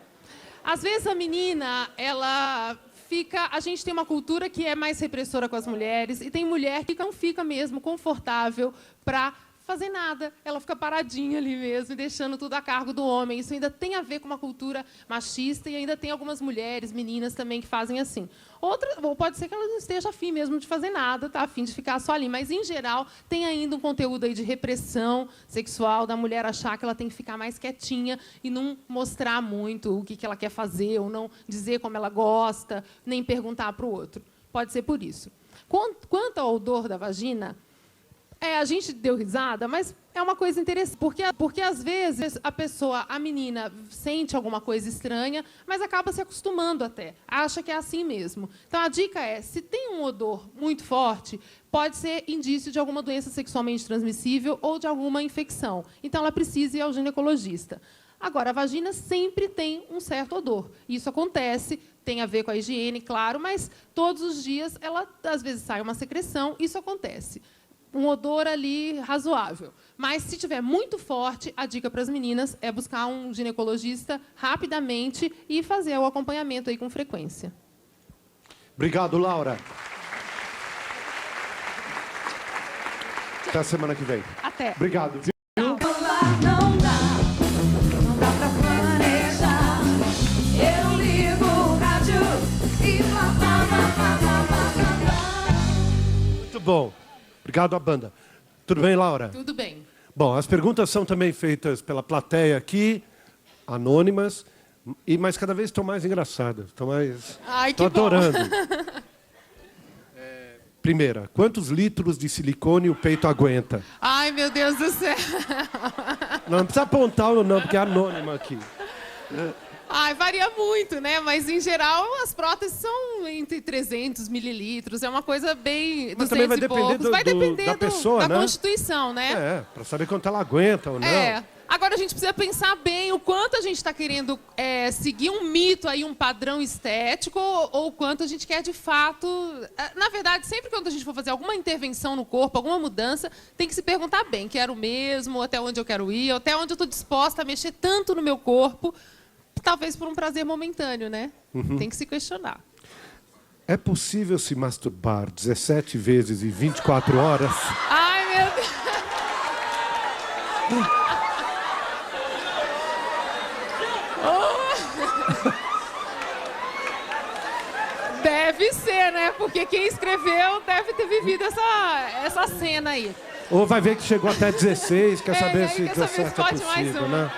Às vezes a menina, ela fica... A gente tem uma cultura que é mais repressora com as mulheres e tem mulher que não fica mesmo confortável para fazer nada. Ela fica paradinha ali mesmo, deixando tudo a cargo do homem. Isso ainda tem a ver com uma cultura machista e ainda tem algumas mulheres, meninas também, que fazem assim. Outra, ou pode ser que ela não esteja afim mesmo de fazer nada, tá afim de ficar só ali. Mas, em geral, tem ainda um conteúdo aí de repressão sexual, da mulher achar que ela tem que ficar mais quietinha e não mostrar muito o que ela quer fazer, ou não dizer como ela gosta, nem perguntar para o outro. Pode ser por isso. Quanto ao odor da vagina... a gente deu risada, mas é uma coisa interessante, porque às vezes a menina sente alguma coisa estranha, mas acaba se acostumando até, acha que é assim mesmo. Então, a dica é, se tem um odor muito forte, pode ser indício de alguma doença sexualmente transmissível ou de alguma infecção. Então, ela precisa ir ao ginecologista. Agora, a vagina sempre tem um certo odor. Isso acontece, tem a ver com a higiene, claro, mas todos os dias, ela às vezes sai uma secreção, isso acontece. Um odor ali razoável. Mas, se tiver muito forte, a dica para as meninas é buscar um ginecologista rapidamente e fazer o acompanhamento aí com frequência. Obrigado, Laura. Até a semana que vem. Até. Obrigado. Não dá pra planejar. Eu ligo o rádio e Muito bom. Obrigado à banda. Tudo bem, Laura? Tudo bem. Bom, as perguntas são também feitas pela plateia aqui, anônimas, mas cada vez estão mais engraçadas. Estão mais... Ai, que Estou adorando. bom. Primeira, quantos litros de silicone o peito aguenta? Ai, meu Deus do céu. Não precisa apontar o nome, porque é anônima aqui. Ai, varia muito, né? Mas, em geral, as próteses são entre 300 mililitros. É uma coisa bem... Mas também vai depender vai depender da pessoa, da né? constituição, né? Para saber quanto ela aguenta ou não. Agora, a gente precisa pensar bem o quanto a gente está querendo seguir um mito, aí, um padrão estético, ou o quanto a gente quer, de fato... Na verdade, sempre que a gente for fazer alguma intervenção no corpo, alguma mudança, tem que se perguntar bem, quero mesmo, até onde eu quero ir, até onde eu estou disposta a mexer tanto no meu corpo, talvez por um prazer momentâneo, né? Uhum. Tem que se questionar. É possível se masturbar 17 vezes em 24 horas? Ai, meu Deus! Deve ser, né? Porque quem escreveu deve ter vivido essa cena aí. Ou vai ver que chegou até 16, quer saber se quer saber 17 se pode é mais possível, uma. né?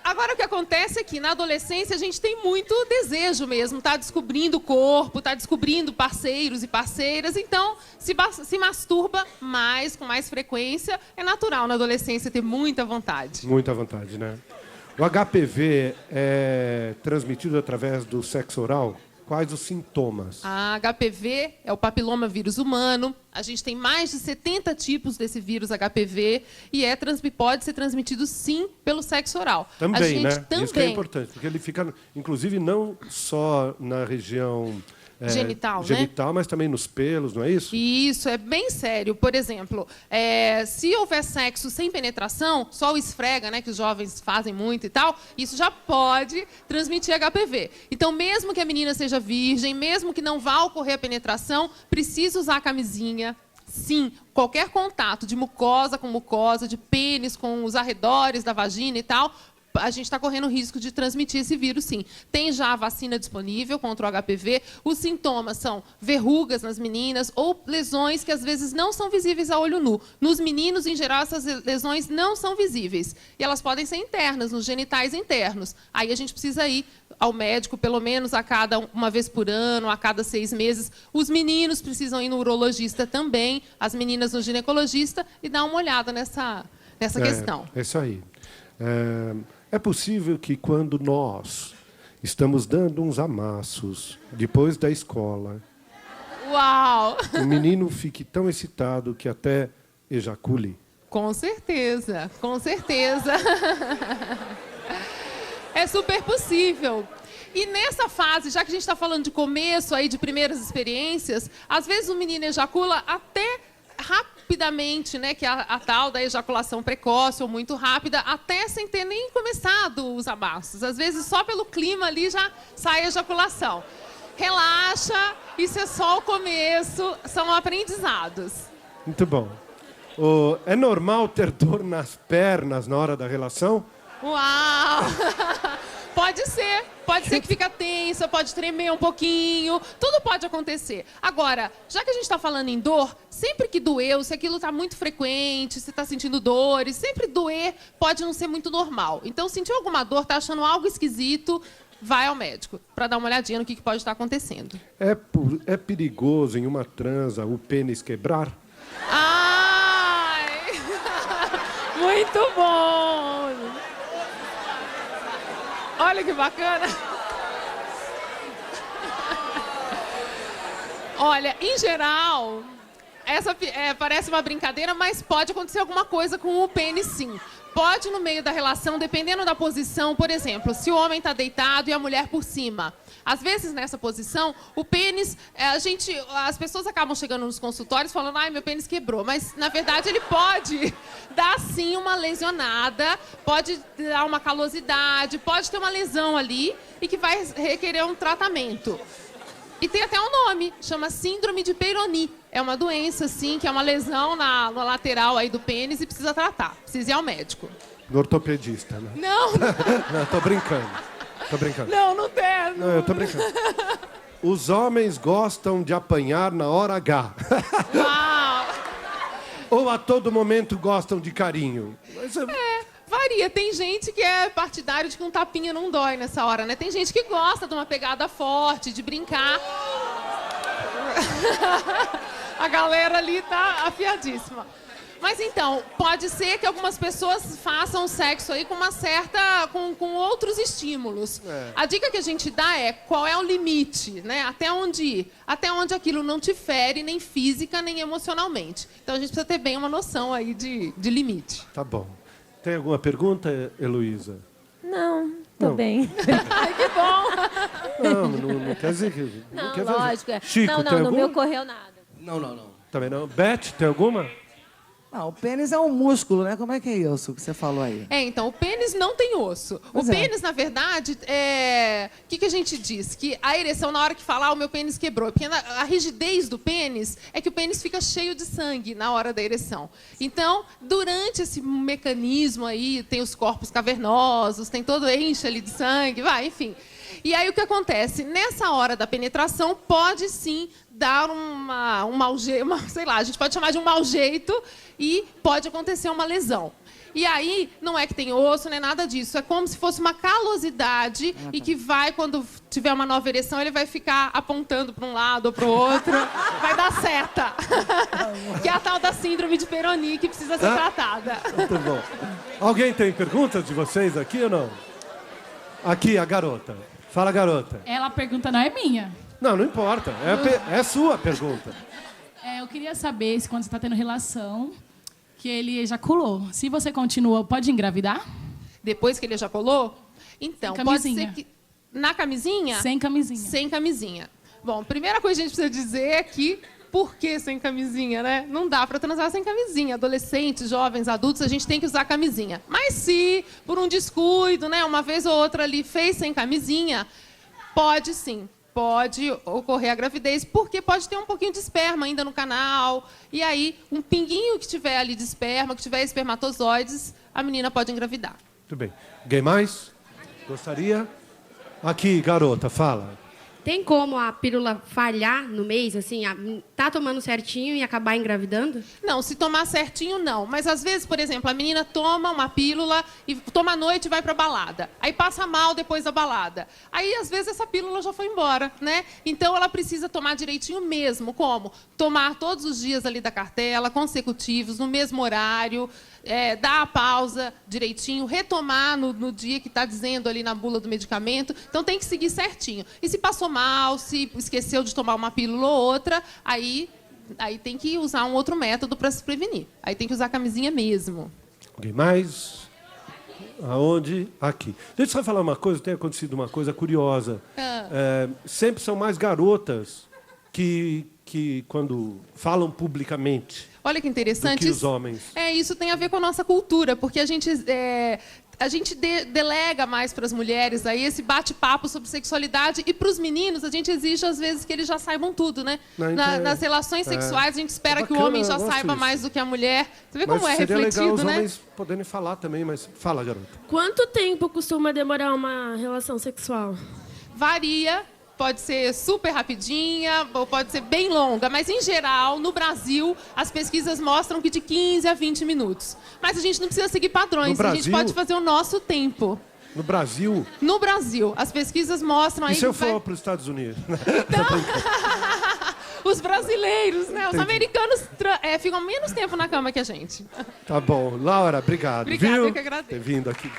Agora, o que acontece é que, na adolescência, a gente tem muito desejo mesmo. Tá descobrindo o corpo, tá descobrindo parceiros e parceiras. Então, se masturba mais, com mais frequência. É natural, na adolescência, ter muita vontade. Muita vontade, né? O HPV é transmitido através do sexo oral? Quais os sintomas? A HPV é o papiloma vírus humano. A gente tem mais de 70 tipos desse vírus HPV e pode ser transmitido, sim, pelo sexo oral. Também, né? Também. Isso que é importante, porque ele fica, inclusive, não só na região genital, mas também nos pelos, não é isso? Isso, é bem sério. Por exemplo, se houver sexo sem penetração, só o esfrega, né, que os jovens fazem muito e tal, isso já pode transmitir HPV. Então, mesmo que a menina seja virgem, mesmo que não vá ocorrer a penetração, precisa usar a camisinha. Sim, qualquer contato de mucosa com mucosa, de pênis com os arredores da vagina e tal, a gente está correndo risco de transmitir esse vírus, sim. Tem já a vacina disponível contra o HPV. Os sintomas são verrugas nas meninas ou lesões que, às vezes, não são visíveis a olho nu. Nos meninos, em geral, essas lesões não são visíveis. E elas podem ser internas, nos genitais internos. Aí a gente precisa ir ao médico, pelo menos uma vez por ano, a cada 6 meses. Os meninos precisam ir no urologista também, as meninas no ginecologista, e dar uma olhada nessa questão. É isso aí. É possível que quando nós estamos dando uns amassos depois da escola, Uau! o menino fique tão excitado que até ejacule? Com certeza, com certeza. É super possível. E nessa fase, já que a gente está falando de começo, aí, de primeiras experiências, às vezes o menino ejacula até rapidamente, né, que é a tal da ejaculação precoce ou muito rápida, até sem ter nem começado os amassos. Às vezes, só pelo clima ali já sai a ejaculação. Relaxa, isso é só o começo, são aprendizados. Muito bom. É normal ter dor nas pernas na hora da relação? Uau! Pode ser que fica tensa, pode tremer um pouquinho, tudo pode acontecer. Agora, já que a gente está falando em dor, sempre que doeu, se aquilo está muito frequente, se está sentindo dores, sempre doer pode não ser muito normal. Então, sentiu alguma dor, está achando algo esquisito, vai ao médico para dar uma olhadinha no que pode estar acontecendo. É perigoso em uma transa o pênis quebrar? Ai! Muito bom! Olha que bacana. Olha, em geral, essa parece uma brincadeira, mas pode acontecer alguma coisa com o pênis, sim. Pode, no meio da relação, dependendo da posição, por exemplo, se o homem está deitado e a mulher por cima. Às vezes, nessa posição, o pênis, as pessoas acabam chegando nos consultórios falando, ai, meu pênis quebrou. Mas, na verdade, ele pode dar, sim, uma lesionada, pode dar uma calosidade, pode ter uma lesão ali e que vai requerer um tratamento. E tem até um nome, chama síndrome de Peyronie. É uma doença, sim, que é uma lesão na lateral aí do pênis e precisa tratar. Precisa ir ao médico. No ortopedista, né? Não! Não, tô brincando. Não tem. Não, eu tô brincando. Os homens gostam de apanhar na hora H. Uau! Ou a todo momento gostam de carinho. Varia. Tem gente que é partidário de que um tapinha não dói nessa hora, né? Tem gente que gosta de uma pegada forte, de brincar. A galera ali tá afiadíssima. Mas então, pode ser que algumas pessoas façam sexo aí com com outros estímulos. A dica que a gente dá é qual é o limite, né? Até onde ir? Até onde aquilo não te fere, nem física, nem emocionalmente. Então a gente precisa ter bem uma noção aí de limite. Tá bom. Tem alguma pergunta, Heloísa? Não, tô bem. Ai, que bom! Não quer dizer que... Não, quer lógico. Chico, tem não alguma? me ocorreu nada. Não. Também não. Beth, tem alguma? O pênis é um músculo, né? Como é que é isso que você falou aí? Então, o pênis não tem osso. O pênis, na verdade, o que a gente diz? Que a ereção, na hora que falar, o meu pênis quebrou. Porque a rigidez do pênis é que o pênis fica cheio de sangue na hora da ereção. Então, durante esse mecanismo aí, tem os corpos cavernosos, tem todo enche ali de sangue, enfim. E aí o que acontece? Nessa hora da penetração, pode sim dar um mau jeito, sei lá, a gente pode chamar de um mau jeito e pode acontecer uma lesão. E aí, não é que tem osso, não é nada disso. É como se fosse uma calosidade e que vai, quando tiver uma nova ereção, ele vai ficar apontando para um lado ou para o outro. Vai dar seta. Que é a tal da síndrome de Peyronie, que precisa ser tratada. Muito bom. Alguém tem perguntas de vocês aqui ou não? Aqui, a garota. Fala, garota. A pergunta não é minha. Não importa. É sua pergunta. Eu queria saber se quando você está tendo relação, que ele ejaculou. Se você continua, pode engravidar? Depois que ele ejaculou? Então, pode ser que... Na camisinha? Sem camisinha. Sem camisinha. Bom, primeira coisa que a gente precisa dizer é que por que sem camisinha, né? Não dá para transar sem camisinha. Adolescentes, jovens, adultos, a gente tem que usar camisinha. Mas se, por um descuido, né, uma vez ou outra ali fez sem camisinha, pode sim. Pode ocorrer a gravidez, porque pode ter um pouquinho de esperma ainda no canal. E aí, um pinguinho que tiver ali de esperma, que tiver espermatozoides, a menina pode engravidar. Muito bem. Alguém mais? Gostaria? Aqui, garota, fala. Tem como a pílula falhar no mês, assim, tá tomando certinho e acabar engravidando? Não, se tomar certinho, não. Mas, às vezes, por exemplo, a menina toma uma pílula e toma à noite e vai para a balada. Aí passa mal depois da balada. Aí, às vezes, essa pílula já foi embora, né? Então, ela precisa tomar direitinho mesmo. Como? Tomar todos os dias ali da cartela, consecutivos, no mesmo horário, dar a pausa direitinho, retomar no dia que está dizendo ali na bula do medicamento. Então, tem que seguir certinho. E se passou mal, se esqueceu de tomar uma pílula ou outra, aí tem que usar um outro método para se prevenir. Aí tem que usar a camisinha mesmo. Alguém mais? Aonde? Aqui. Deixa eu só falar uma coisa, tem acontecido uma coisa curiosa. Sempre são mais garotas que quando falam publicamente. Olha que interessante. Do que os homens. Isso tem a ver com a nossa cultura, porque a gente delega mais para as mulheres aí esse bate-papo sobre sexualidade, e para os meninos a gente exige às vezes que eles já saibam tudo, né? Nas relações sexuais a gente espera que o homem já saiba mais do que a mulher. Você vê como é refletido, legal os né? homens poderem falar também, mas fala, garota. Quanto tempo costuma demorar uma relação sexual? Varia. Pode ser super rapidinha, ou pode ser bem longa, mas, em geral, no Brasil, as pesquisas mostram que de 15 a 20 minutos. Mas a gente não precisa seguir padrões, a gente pode fazer o nosso tempo. No Brasil? No Brasil. As pesquisas mostram... E se eu for para os Estados Unidos? Os brasileiros, né? Os americanos ficam menos tempo na cama que a gente. Tá bom. Laura, obrigado. Obrigada, viu? eu que agradeço. Ter vindo aqui.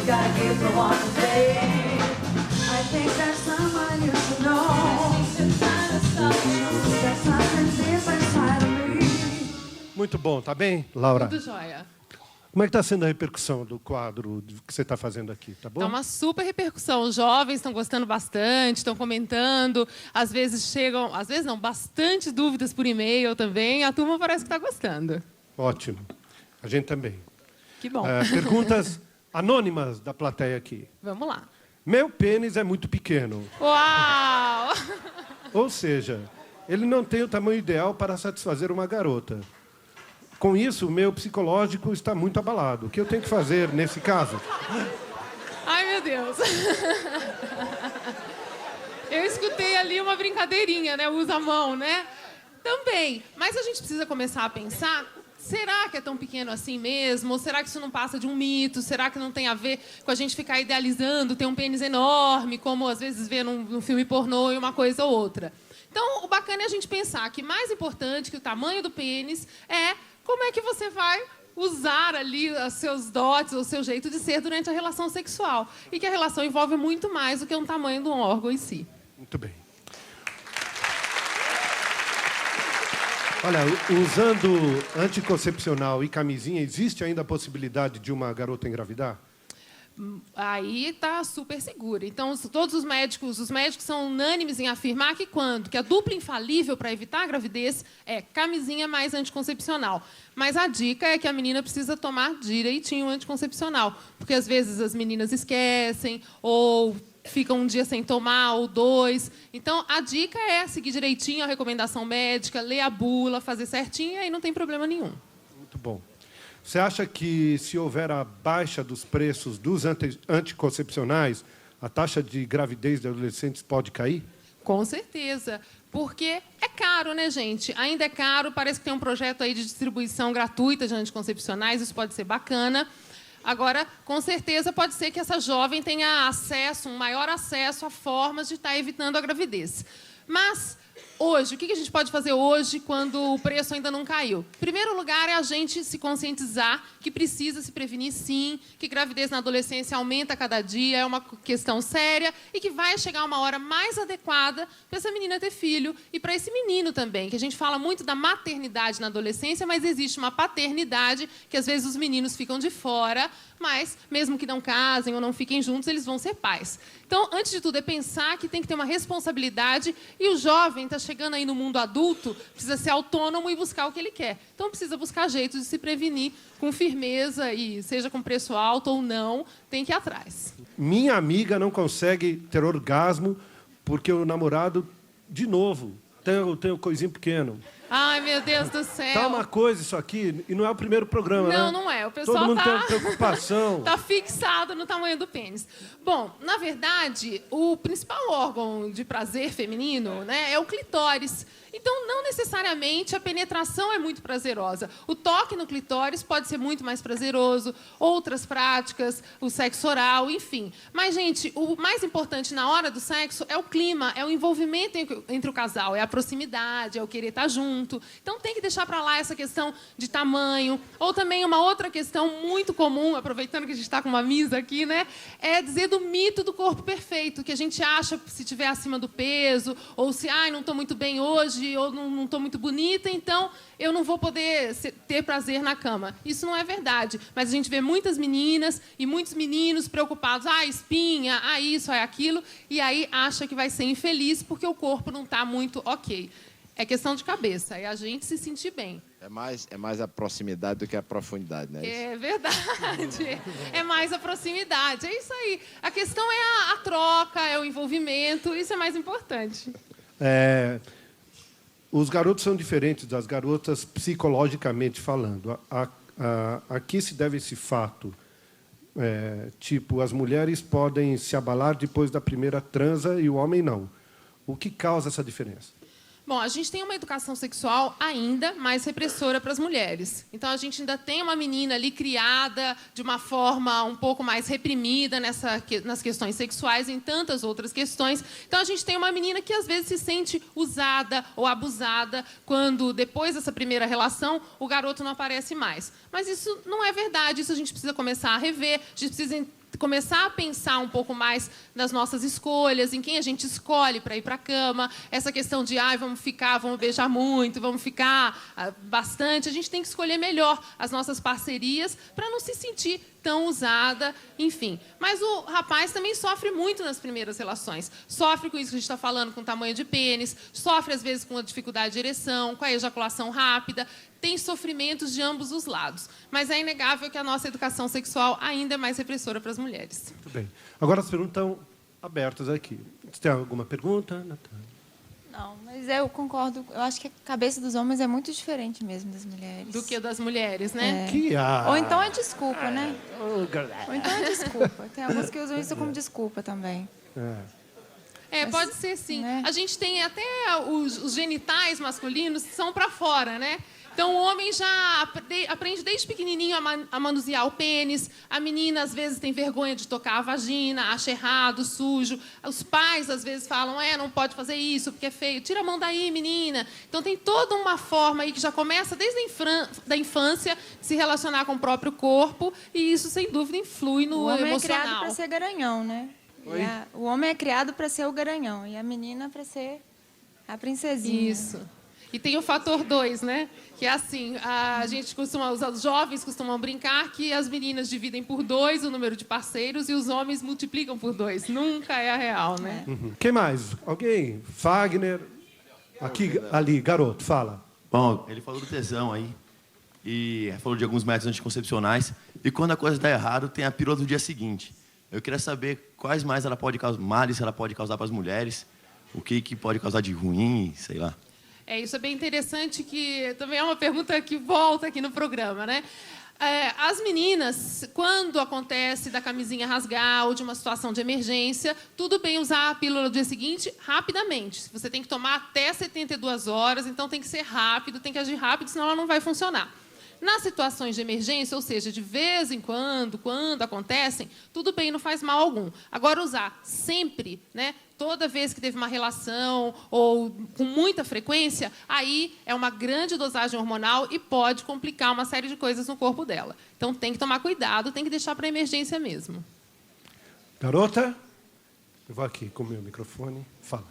Gotta give the one today. I think there's someone you should know. There's something deep inside of me. Muito bom, tá bem, Laura? Tudo jóia. Como é que está sendo a repercussão do quadro que você está fazendo aqui, tá bom? Tá uma super repercussão. Os jovens estão gostando bastante, estão comentando. Às vezes chegam, às vezes não, bastante dúvidas por e-mail também. A turma parece que está gostando. Ótimo. A gente também. Que bom. Perguntas anônimas da plateia aqui. Vamos lá. Meu pênis é muito pequeno. Uau! Ou seja, ele não tem o tamanho ideal para satisfazer uma garota. Com isso, o meu psicológico está muito abalado. O que eu tenho que fazer nesse caso? Ai, meu Deus. Eu escutei ali uma brincadeirinha, né? Usa a mão, né? Também. Mas a gente precisa começar a pensar... Será que é tão pequeno assim mesmo? Ou será que isso não passa de um mito? Será que não tem a ver com a gente ficar idealizando ter um pênis enorme, como às vezes vê num filme pornô e uma coisa ou outra? Então, o bacana é a gente pensar que mais importante que o tamanho do pênis é como é que você vai usar ali os seus dotes, o seu jeito de ser durante a relação sexual. E que a relação envolve muito mais do que um tamanho do órgão em si. Muito bem. Olha, usando anticoncepcional e camisinha, existe ainda a possibilidade de uma garota engravidar? Aí está super segura. Então, todos os médicos são unânimes em afirmar que que a dupla infalível para evitar a gravidez é camisinha mais anticoncepcional. Mas a dica é que a menina precisa tomar direitinho o anticoncepcional, porque às vezes as meninas esquecem ou ficam um dia sem tomar ou 2. Então, a dica é seguir direitinho a recomendação médica, ler a bula, fazer certinho, e aí não tem problema nenhum. Muito bom. Você acha que, se houver a baixa dos preços dos anticoncepcionais, a taxa de gravidez de adolescentes pode cair? Com certeza. Porque é caro, né, gente? Ainda é caro. Parece que tem um projeto aí de distribuição gratuita de anticoncepcionais. Isso pode ser bacana. Agora, com certeza, pode ser que essa jovem tenha acesso, um maior acesso a formas de estar evitando a gravidez. Mas, hoje, o que a gente pode fazer hoje quando o preço ainda não caiu? Em primeiro lugar, é a gente se conscientizar que precisa se prevenir, sim, que gravidez na adolescência aumenta a cada dia, é uma questão séria e que vai chegar uma hora mais adequada para essa menina ter filho e para esse menino também, que a gente fala muito da maternidade na adolescência, mas existe uma paternidade que, às vezes, os meninos ficam de fora, mas, mesmo que não casem ou não fiquem juntos, eles vão ser pais. Então, antes de tudo, é pensar que tem que ter uma responsabilidade e o jovem está chegando aí no mundo adulto, precisa ser autônomo e buscar o que ele quer. Então, precisa buscar jeitos de se prevenir com firmeza e, seja com preço alto ou não, tem que ir atrás. Minha amiga não consegue ter orgasmo porque o namorado, de novo, tem o coisinho pequeno. Ai, meu Deus do céu. Tá uma coisa isso aqui, e não é o primeiro programa, né? Não é. O pessoal Todo mundo tem uma preocupação. tá fixado no tamanho do pênis. Bom, na verdade, o principal órgão de prazer feminino, né, é o clitóris. Então, não necessariamente a penetração é muito prazerosa. O toque no clitóris pode ser muito mais prazeroso, outras práticas, o sexo oral, enfim. Mas, gente, o mais importante na hora do sexo é o clima, é o envolvimento entre o casal, é a proximidade, é o querer estar junto. Então, tem que deixar para lá essa questão de tamanho. Ou também uma outra questão muito comum, aproveitando que a gente está com uma misa aqui, né, é dizer do mito do corpo perfeito, que a gente acha se estiver acima do peso, ou se, não estou muito bem hoje, ou não estou muito bonita, então eu não vou poder ter prazer na cama. Isso não é verdade. Mas a gente vê muitas meninas e muitos meninos preocupados. Espinha, isso, aquilo. E aí acha que vai ser infeliz porque o corpo não está muito ok. É questão de cabeça. É a gente se sentir bem. É mais a proximidade do que a profundidade, né? É verdade. É mais a proximidade. É isso aí. A questão é a troca, é o envolvimento. Isso é mais importante. Os garotos são diferentes das garotas psicologicamente falando. Aqui se deve esse fato. Tipo, as mulheres podem se abalar depois da primeira transa e o homem não. O que causa essa diferença? Bom, a gente tem uma educação sexual ainda mais repressora para as mulheres. Então, a gente ainda tem uma menina ali criada de uma forma um pouco mais reprimida nas questões sexuais, em tantas outras questões. Então, a gente tem uma menina que, às vezes, se sente usada ou abusada quando, depois dessa primeira relação, o garoto não aparece mais. Mas isso não é verdade. Isso a gente precisa começar a rever, a gente precisa começar a pensar um pouco mais nas nossas escolhas, em quem a gente escolhe para ir para a cama, essa questão de vamos beijar muito, vamos ficar bastante. A gente tem que escolher melhor as nossas parcerias para não se sentir tão usada, enfim. Mas o rapaz também sofre muito nas primeiras relações. Sofre com isso que a gente está falando, com o tamanho de pênis, sofre, às vezes, com a dificuldade de ereção, com a ejaculação rápida. Tem sofrimentos de ambos os lados. Mas é inegável que a nossa educação sexual ainda é mais repressora para as mulheres. Muito bem. Agora as perguntas estão abertas aqui. Você tem alguma pergunta, Natália? Não, mas eu concordo. Eu acho que a cabeça dos homens é muito diferente mesmo das mulheres. Do que das mulheres, né? Ou então é desculpa, né? Ou então é desculpa. Tem alguns que usam isso como desculpa também. Pode ser sim. Né? A gente tem até os genitais masculinos que são para fora, né? Então, o homem já aprende desde pequenininho a manusear o pênis. A menina, às vezes, tem vergonha de tocar a vagina, acha errado, sujo. Os pais, às vezes, falam, não pode fazer isso porque é feio. Tira a mão daí, menina. Então, tem toda uma forma aí que já começa desde a infância de se relacionar com o próprio corpo. E isso, sem dúvida, influi no emocional. O homem é criado para ser garanhão, né? O homem é criado para ser o garanhão. E a menina para ser a princesinha. Isso. E tem o fator 2, né? Que é assim, os jovens costumam brincar que as meninas dividem por 2 o número de parceiros e os homens multiplicam por 2. Nunca é a real, né? Quem mais? Alguém? Fagner? Aqui, ali, garoto, fala. Bom, ele falou do tesão aí. E falou de alguns métodos anticoncepcionais. E quando a coisa está errada, tem a pílula do dia seguinte. Eu queria saber quais males ela pode causar para as mulheres. O que pode causar de ruim, sei lá. Isso é bem interessante, que também é uma pergunta que volta aqui no programa, né? As meninas, quando acontece da camisinha rasgar ou de uma situação de emergência, tudo bem usar a pílula do dia seguinte rapidamente. Você tem que tomar até 72 horas, então tem que ser rápido, tem que agir rápido, senão ela não vai funcionar. Nas situações de emergência, ou seja, de vez em quando acontecem, tudo bem, não faz mal algum. Agora, usar sempre, né, toda vez que teve uma relação ou com muita frequência, aí é uma grande dosagem hormonal e pode complicar uma série de coisas no corpo dela. Então, tem que tomar cuidado, tem que deixar para emergência mesmo. Garota, eu vou aqui com o meu microfone. Fala.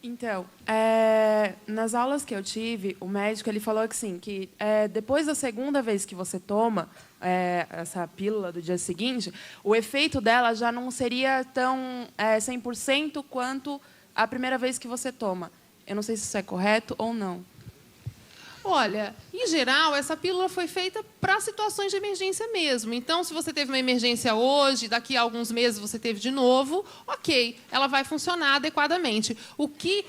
Então, nas aulas que eu tive, o médico ele falou que, sim, que depois da segunda vez que você toma essa pílula do dia seguinte, o efeito dela já não seria tão 100% quanto a primeira vez que você toma. Eu não sei se isso é correto ou não. Olha, em geral, essa pílula foi feita para situações de emergência mesmo. Então, se você teve uma emergência hoje, daqui a alguns meses você teve de novo, ok, ela vai funcionar adequadamente. O que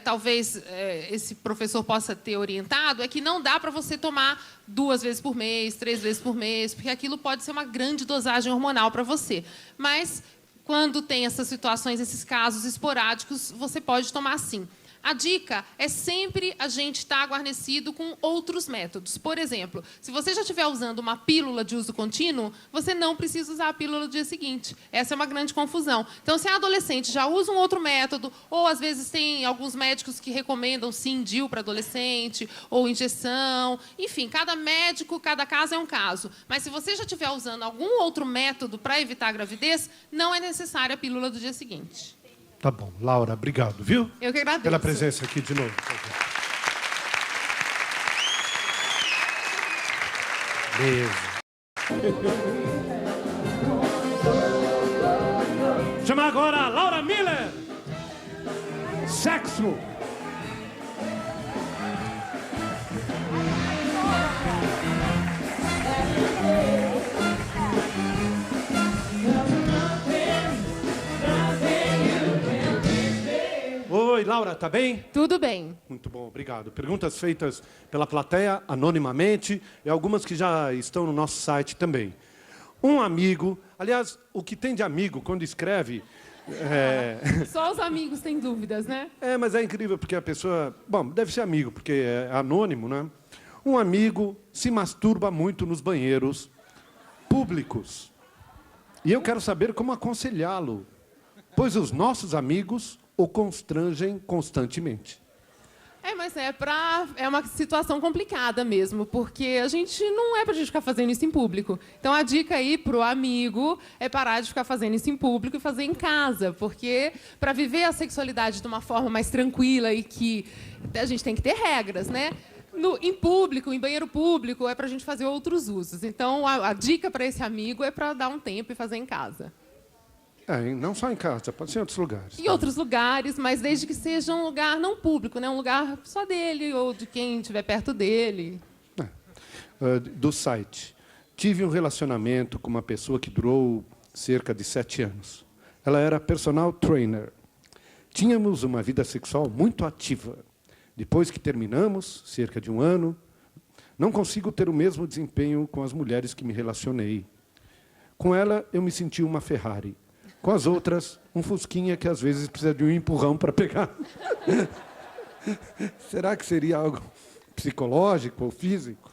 talvez esse professor possa ter orientado é que não dá para você tomar 2 vezes por mês, 3 vezes por mês, porque aquilo pode ser uma grande dosagem hormonal para você. Mas, quando tem essas situações, esses casos esporádicos, você pode tomar sim. A dica é sempre a gente estar guarnecido com outros métodos. Por exemplo, se você já estiver usando uma pílula de uso contínuo, você não precisa usar a pílula no dia seguinte. Essa é uma grande confusão. Então, se a adolescente já usa um outro método, ou às vezes tem alguns médicos que recomendam sim DIU para adolescente, ou injeção, enfim, cada médico, cada caso é um caso. Mas se você já estiver usando algum outro método para evitar a gravidez, não é necessária a pílula do dia seguinte. Tá bom. Laura, obrigado, viu? Eu que agradeço. Pela presença aqui de novo. Beijo. Chama agora a Laura Miller. Sexo. Oi, Laura, tá bem? Tudo bem. Muito bom, obrigado. Perguntas feitas pela plateia, anonimamente, e algumas que já estão no nosso site também. Um amigo, aliás, o que tem de amigo quando escreve... Só os amigos têm dúvidas, né? Mas é incrível, porque a pessoa... Bom, deve ser amigo, porque é anônimo, né? Um amigo se masturba muito nos banheiros públicos. E eu quero saber como aconselhá-lo, pois os nossos amigos o constrangem constantemente. Mas é uma situação complicada mesmo, porque a gente não é pra gente ficar fazendo isso em público. Então a dica aí pro amigo é parar de ficar fazendo isso em público e fazer em casa, porque para viver a sexualidade de uma forma mais tranquila e que a gente tem que ter regras, né? Em público, em banheiro público, é pra gente fazer outros usos. Então a dica para esse amigo é para dar um tempo e fazer em casa. Não só em casa, pode ser em outros lugares. Em outros lugares, mas desde que seja um lugar não público, né? Um lugar só dele ou de quem estiver perto dele. Do site. Tive um relacionamento com uma pessoa que durou cerca de 7 anos. Ela era personal trainer. Tínhamos uma vida sexual muito ativa. Depois que terminamos, cerca de 1 ano, não consigo ter o mesmo desempenho com as mulheres que me relacionei. Com ela, eu me senti uma Ferrari. Com as outras, um fusquinha que às vezes precisa de um empurrão para pegar. Será que seria algo psicológico ou físico?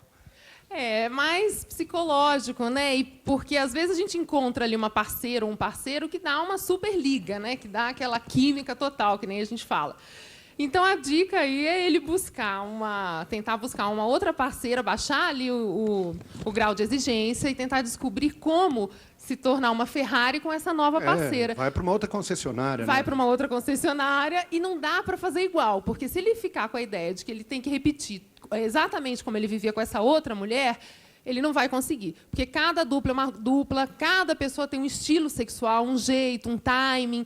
É mais psicológico, né? E porque às vezes a gente encontra ali uma parceira ou um parceiro que dá uma super liga, né? Que dá aquela química total, que nem a gente fala. Então a dica aí é ele tentar buscar uma outra parceira, baixar ali o grau de exigência e tentar descobrir como se tornar uma Ferrari com essa nova parceira. Vai para uma outra concessionária. Vai para uma outra concessionária e não dá para fazer igual, porque se ele ficar com a ideia de que ele tem que repetir exatamente como ele vivia com essa outra mulher, ele não vai conseguir. Porque cada dupla é uma dupla, cada pessoa tem um estilo sexual, um jeito, um timing,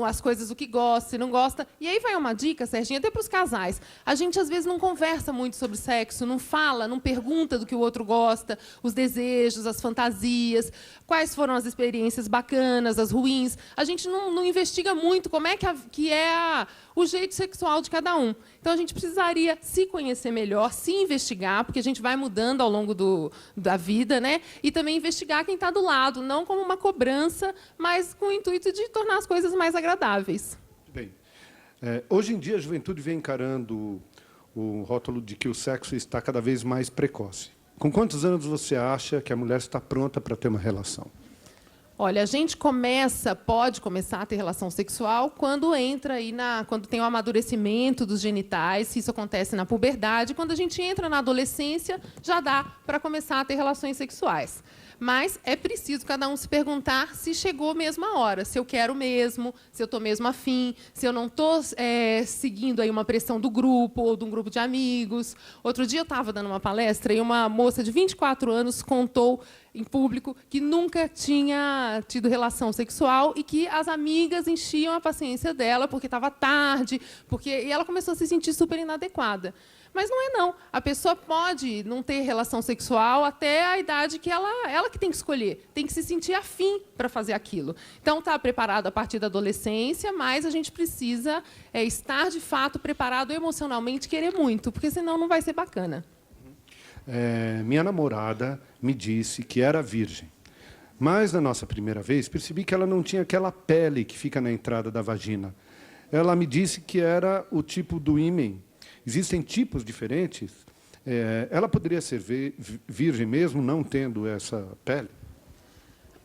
as coisas, o que gosta, se não gosta. E aí vai uma dica, Serginho, até para os casais. A gente, às vezes, não conversa muito sobre sexo, não fala, não pergunta do que o outro gosta, os desejos, as fantasias, quais foram as experiências bacanas, as ruins. A gente não investiga muito como é que é o jeito sexual de cada um. Então, a gente precisaria se conhecer melhor, se investigar, porque a gente vai mudando ao longo da vida, né? E também investigar quem está do lado, não como uma cobrança, mas com o intuito de tornar as coisas mais agradáveis. Bem, hoje em dia a juventude vem encarando o rótulo de que o sexo está cada vez mais precoce. Com quantos anos você acha que a mulher está pronta para ter uma relação? Olha, a gente pode começar a ter relação sexual quando entra aí quando tem o amadurecimento dos genitais, isso acontece na puberdade, quando a gente entra na adolescência, já dá para começar a ter relações sexuais. Mas é preciso cada um se perguntar se chegou mesmo a hora, se eu quero mesmo, se eu estou mesmo afim, se eu não estou seguindo aí uma pressão do grupo ou de um grupo de amigos. Outro dia eu estava dando uma palestra e uma moça de 24 anos contou em público, que nunca tinha tido relação sexual e que as amigas enchiam a paciência dela porque estava tarde, e ela começou a se sentir super inadequada. Mas não é não. A pessoa pode não ter relação sexual até a idade que ela que tem que escolher. Tem que se sentir afim para fazer aquilo. Então, está preparado a partir da adolescência, mas a gente precisa estar, de fato, preparado emocionalmente, querer muito, porque senão não vai ser bacana. Minha namorada me disse que era virgem. Mas, na nossa primeira vez, percebi que ela não tinha aquela pele que fica na entrada da vagina. Ela me disse que era o tipo do ímen. Existem tipos diferentes. Ela poderia ser virgem mesmo não tendo essa pele?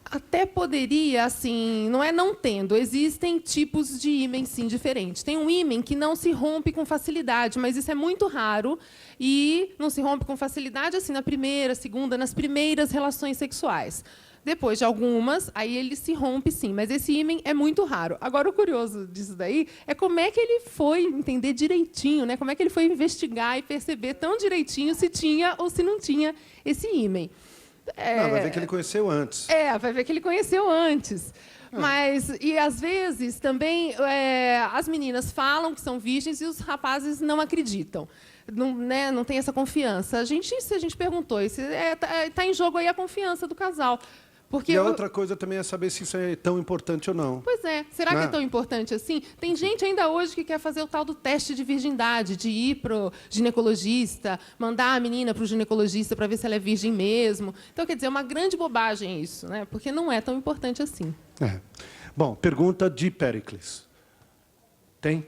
Até poderia, assim, não é não tendo. Existem tipos de ímen, sim, diferentes. Tem um ímen que não se rompe com facilidade, mas isso é muito raro. E não se rompe com facilidade assim na primeira, segunda, nas primeiras relações sexuais. Depois de algumas, aí ele se rompe, sim. Mas esse ímen é muito raro. Agora, o curioso disso daí é como é que ele foi entender direitinho, né? Como é que ele foi investigar e perceber tão direitinho se tinha ou se não tinha esse ímen. Vai ver que ele conheceu antes. Vai ver que ele conheceu antes. Mas, e às vezes, também, as meninas falam que são virgens e os rapazes não acreditam. Não, né, não tem essa confiança. Se a gente perguntou, está em jogo aí a confiança do casal. Porque e a outra coisa também é saber se isso é tão importante ou não. Pois é. Será que é tão importante assim? Tem gente ainda hoje que quer fazer o tal do teste de virgindade, de ir para o ginecologista, mandar a menina para o ginecologista para ver se ela é virgem mesmo. Então, quer dizer, é uma grande bobagem isso, né? Porque não é tão importante assim. Bom, pergunta de Péricles. Tem?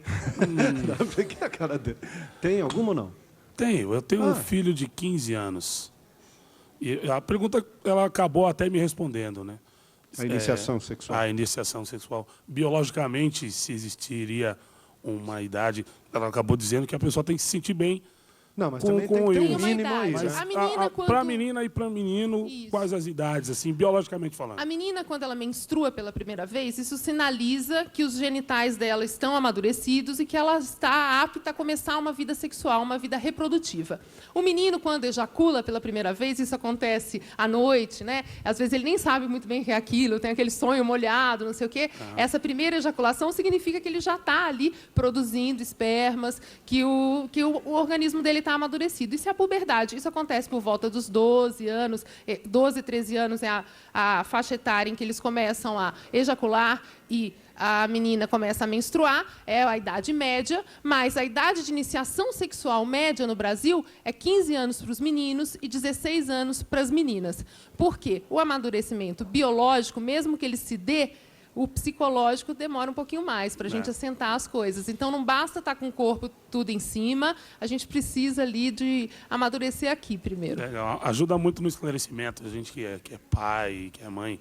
Peguei a cara dele. Tem alguma ou não? Tenho. Eu tenho um filho de 15 anos. E a pergunta, ela acabou até me respondendo, né? A iniciação sexual. A iniciação sexual. Biologicamente, se existiria uma idade, ela acabou dizendo que a pessoa tem que se sentir bem. Não, mas também tem um mínimo aí, né? Para a menina e para o menino, quais as idades, assim, biologicamente falando? A menina, quando ela menstrua pela primeira vez, isso sinaliza que os genitais dela estão amadurecidos e que ela está apta a começar uma vida sexual, uma vida reprodutiva. O menino, quando ejacula pela primeira vez, isso acontece à noite, né? Às vezes ele nem sabe muito bem o que é aquilo, tem aquele sonho molhado, não sei o quê. Essa primeira ejaculação significa que ele já está ali produzindo espermas, que o organismo dele está amadurecido. Isso é a puberdade. Isso acontece por volta dos 12 anos. 12, 13 anos é a faixa etária em que eles começam a ejacular e a menina começa a menstruar, é a idade média, mas a idade de iniciação sexual média no Brasil é 15 anos para os meninos e 16 anos para as meninas. Por quê? O amadurecimento biológico, mesmo que ele se dê, o psicológico demora um pouquinho mais para a gente assentar as coisas. Então, não basta estar com o corpo tudo em cima, a gente precisa ali de amadurecer aqui primeiro. Legal. Ajuda muito no esclarecimento. A gente que é pai, que é mãe,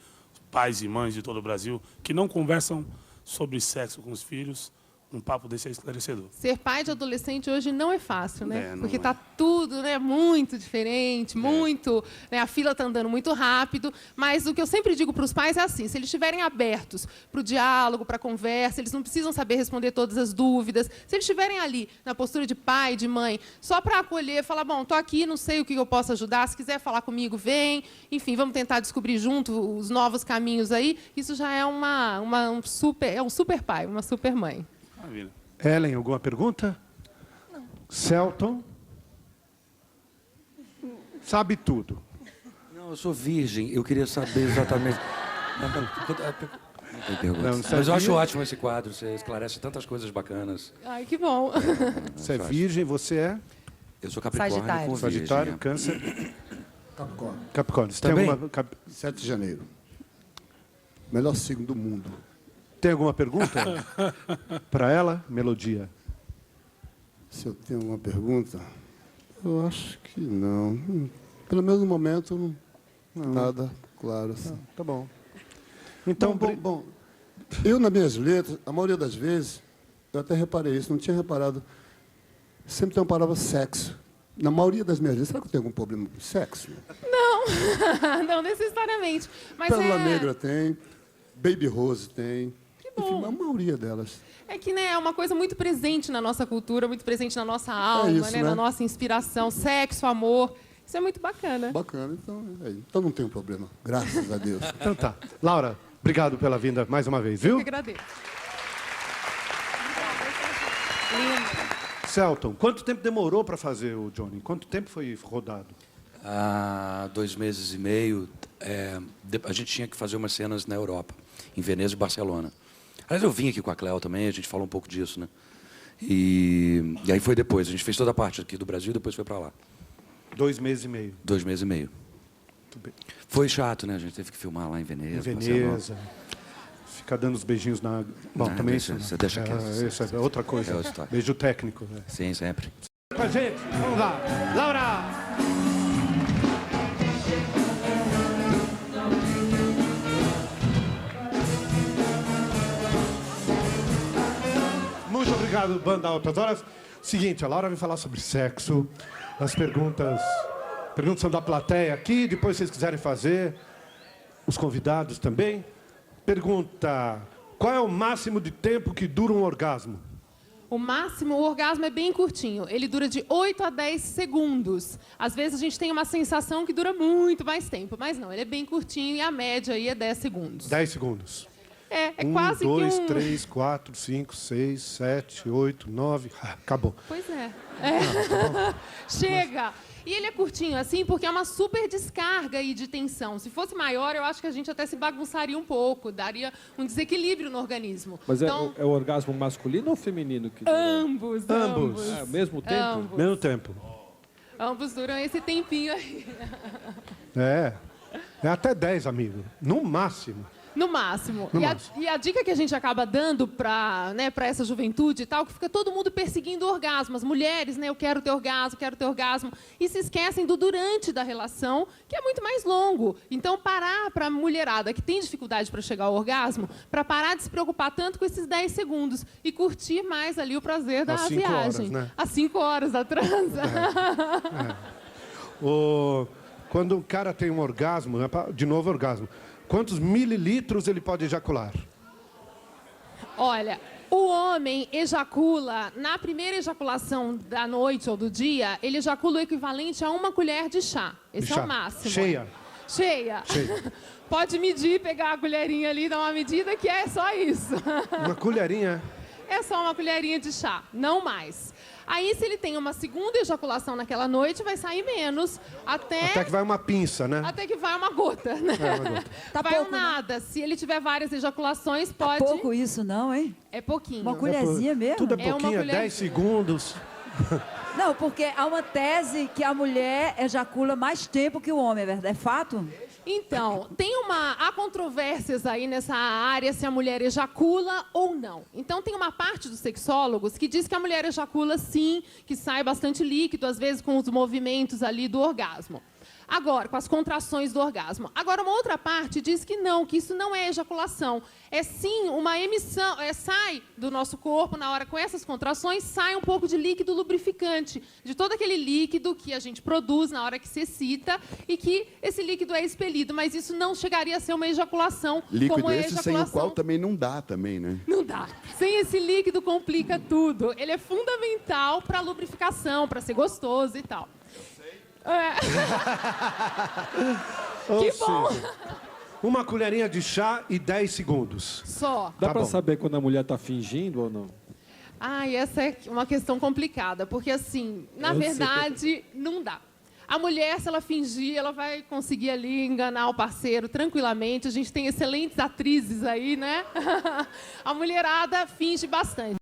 pais e mães de todo o Brasil, que não conversam sobre sexo com os filhos, um papo desse é esclarecedor. Ser pai de adolescente hoje não é fácil, né? Porque está tudo, né, muito diferente, muito, né, a fila está andando muito rápido. Mas o que eu sempre digo para os pais é assim: se eles estiverem abertos para o diálogo, para a conversa, eles não precisam saber responder todas as dúvidas. Se eles estiverem ali na postura de pai, de mãe, só para acolher, falar, bom, estou aqui, não sei o que eu posso ajudar, se quiser falar comigo, vem. Enfim, vamos tentar descobrir junto os novos caminhos aí. Isso já é um super pai, uma super mãe. Maravilha. Ellen, alguma pergunta? Não. Celton? Sabe tudo. Não, eu sou virgem. Eu queria saber exatamente... Não tem pergunta. Não, mas eu acho ótimo esse quadro. Você esclarece tantas coisas bacanas. Ai, que bom. Você é virgem, você é? Eu sou Capricórnio com virgem. Sagitário, Câncer. Capricórnio. Capricórnio. Você Também? tem alguma... 7 de janeiro. Melhor signo do mundo. Tem alguma pergunta para ela, Melodia? Se eu tenho alguma pergunta? Eu acho que não. Pelo menos no momento, nada claro. Assim. Tá bom. Então, bom, eu nas minhas letras, a maioria das vezes, eu até reparei isso, não tinha reparado, sempre tem uma palavra sexo. Na maioria das minhas letras, será que eu tenho algum problema com sexo? Não, não necessariamente. Mas Pérola Negra tem, Baby Rose tem. Enfim, a maioria delas. É que, né, é uma coisa muito presente na nossa cultura, muito presente na nossa alma, isso, né, na nossa inspiração. Sexo, amor. Isso é muito bacana. Bacana, então não tem problema. Graças a Deus. Então tá. Laura, obrigado pela vinda mais uma vez, viu? Eu que agradeço. Celton, quanto tempo demorou para fazer o Johnny? Quanto tempo foi rodado? 2 meses e meio. A gente tinha que fazer umas cenas na Europa, em Veneza e Barcelona. Aliás, eu vim aqui com a Cléo também, a gente falou um pouco disso, né? E aí foi depois. A gente fez toda a parte aqui do Brasil e depois foi para lá. 2 meses e meio. 2 meses e meio. Foi chato, né? A gente teve que filmar lá em Veneza. Em Veneza. Ficar dando os beijinhos na... Bom, também isso deixa quieto. Isso é outra coisa. É outra história. Beijo técnico. Né? Sim, sempre. Com a gente, vamos lá. Laura! Muito obrigado, Banda Altas Horas. Seguinte, a Laura vai falar sobre sexo. As perguntas são da plateia aqui, depois se vocês quiserem fazer, os convidados também. Pergunta, qual é o máximo de tempo que dura um orgasmo? O orgasmo é bem curtinho. Ele dura de 8 a 10 segundos. Às vezes a gente tem uma sensação que dura muito mais tempo, mas não, ele é bem curtinho e a média aí é 10 segundos. 10 segundos. É quase 1, 2, que 3, 4, 5, 6, 7, 8, 9... acabou. Pois é. Chega! E ele é curtinho assim porque é uma super descarga aí de tensão. Se fosse maior, eu acho que a gente até se bagunçaria um pouco, daria um desequilíbrio no organismo. Mas então, é o orgasmo masculino ou feminino? Que ambos. Ao mesmo tempo? Ambos. Mesmo tempo. Ambos duram esse tempinho aí. É até 10, amigo. No máximo. No máximo. E a dica que a gente acaba dando para essa juventude e tal, que fica todo mundo perseguindo o orgasmo. As mulheres, né? Eu quero ter orgasmo. E se esquecem do durante da relação, que é muito mais longo. Então, parar para a mulherada que tem dificuldade para chegar ao orgasmo, para parar de se preocupar tanto com esses 10 segundos e curtir mais ali o prazer da viagem. 5 horas, né? Às 5 horas da transa. Quando um cara tem um orgasmo, de novo orgasmo, quantos mililitros ele pode ejacular? Olha, o homem ejacula, na primeira ejaculação da noite ou do dia, ele ejacula o equivalente a 1 colher de chá. Esse é o máximo. Cheia. Pode medir, pegar a colherinha ali, dar uma medida que é só isso. Uma colherinha? É só uma colherinha de chá, não mais. Aí, se ele tem uma segunda ejaculação naquela noite, vai sair menos, até que vai uma pinça, né? Até que vai uma gota, né? Uma gota. Tá vai pouco, nada. Né? Se ele tiver várias ejaculações, pode... É pouco isso, não, hein? É pouquinho. Uma colherzinha mesmo? Tudo é pouquinho, 10 segundos. Não, porque há uma tese que a mulher ejacula mais tempo que o homem, é verdade? É fato? Então, há controvérsias aí nessa área se a mulher ejacula ou não. Então, tem uma parte dos sexólogos que diz que a mulher ejacula sim, que sai bastante líquido, às vezes com os movimentos ali do orgasmo. Agora, com as contrações do orgasmo. Agora, uma outra parte diz que isso não é ejaculação. É sim uma emissão, sai do nosso corpo, na hora com essas contrações, sai um pouco de líquido lubrificante, de todo aquele líquido que a gente produz na hora que se excita e que esse líquido é expelido, mas isso não chegaria a ser uma ejaculação. Líquido como é esse sem o qual também não dá, né? Não dá. Sem esse líquido complica tudo. Ele é fundamental para a lubrificação, para ser gostoso e tal. Que bom! Uma colherinha de chá e 10 segundos. Só. Dá para saber quando a mulher está fingindo ou não? Essa é uma questão complicada, porque assim, na verdade, não dá. A mulher, se ela fingir, ela vai conseguir ali enganar o parceiro tranquilamente. A gente tem excelentes atrizes aí, né? A mulherada finge bastante.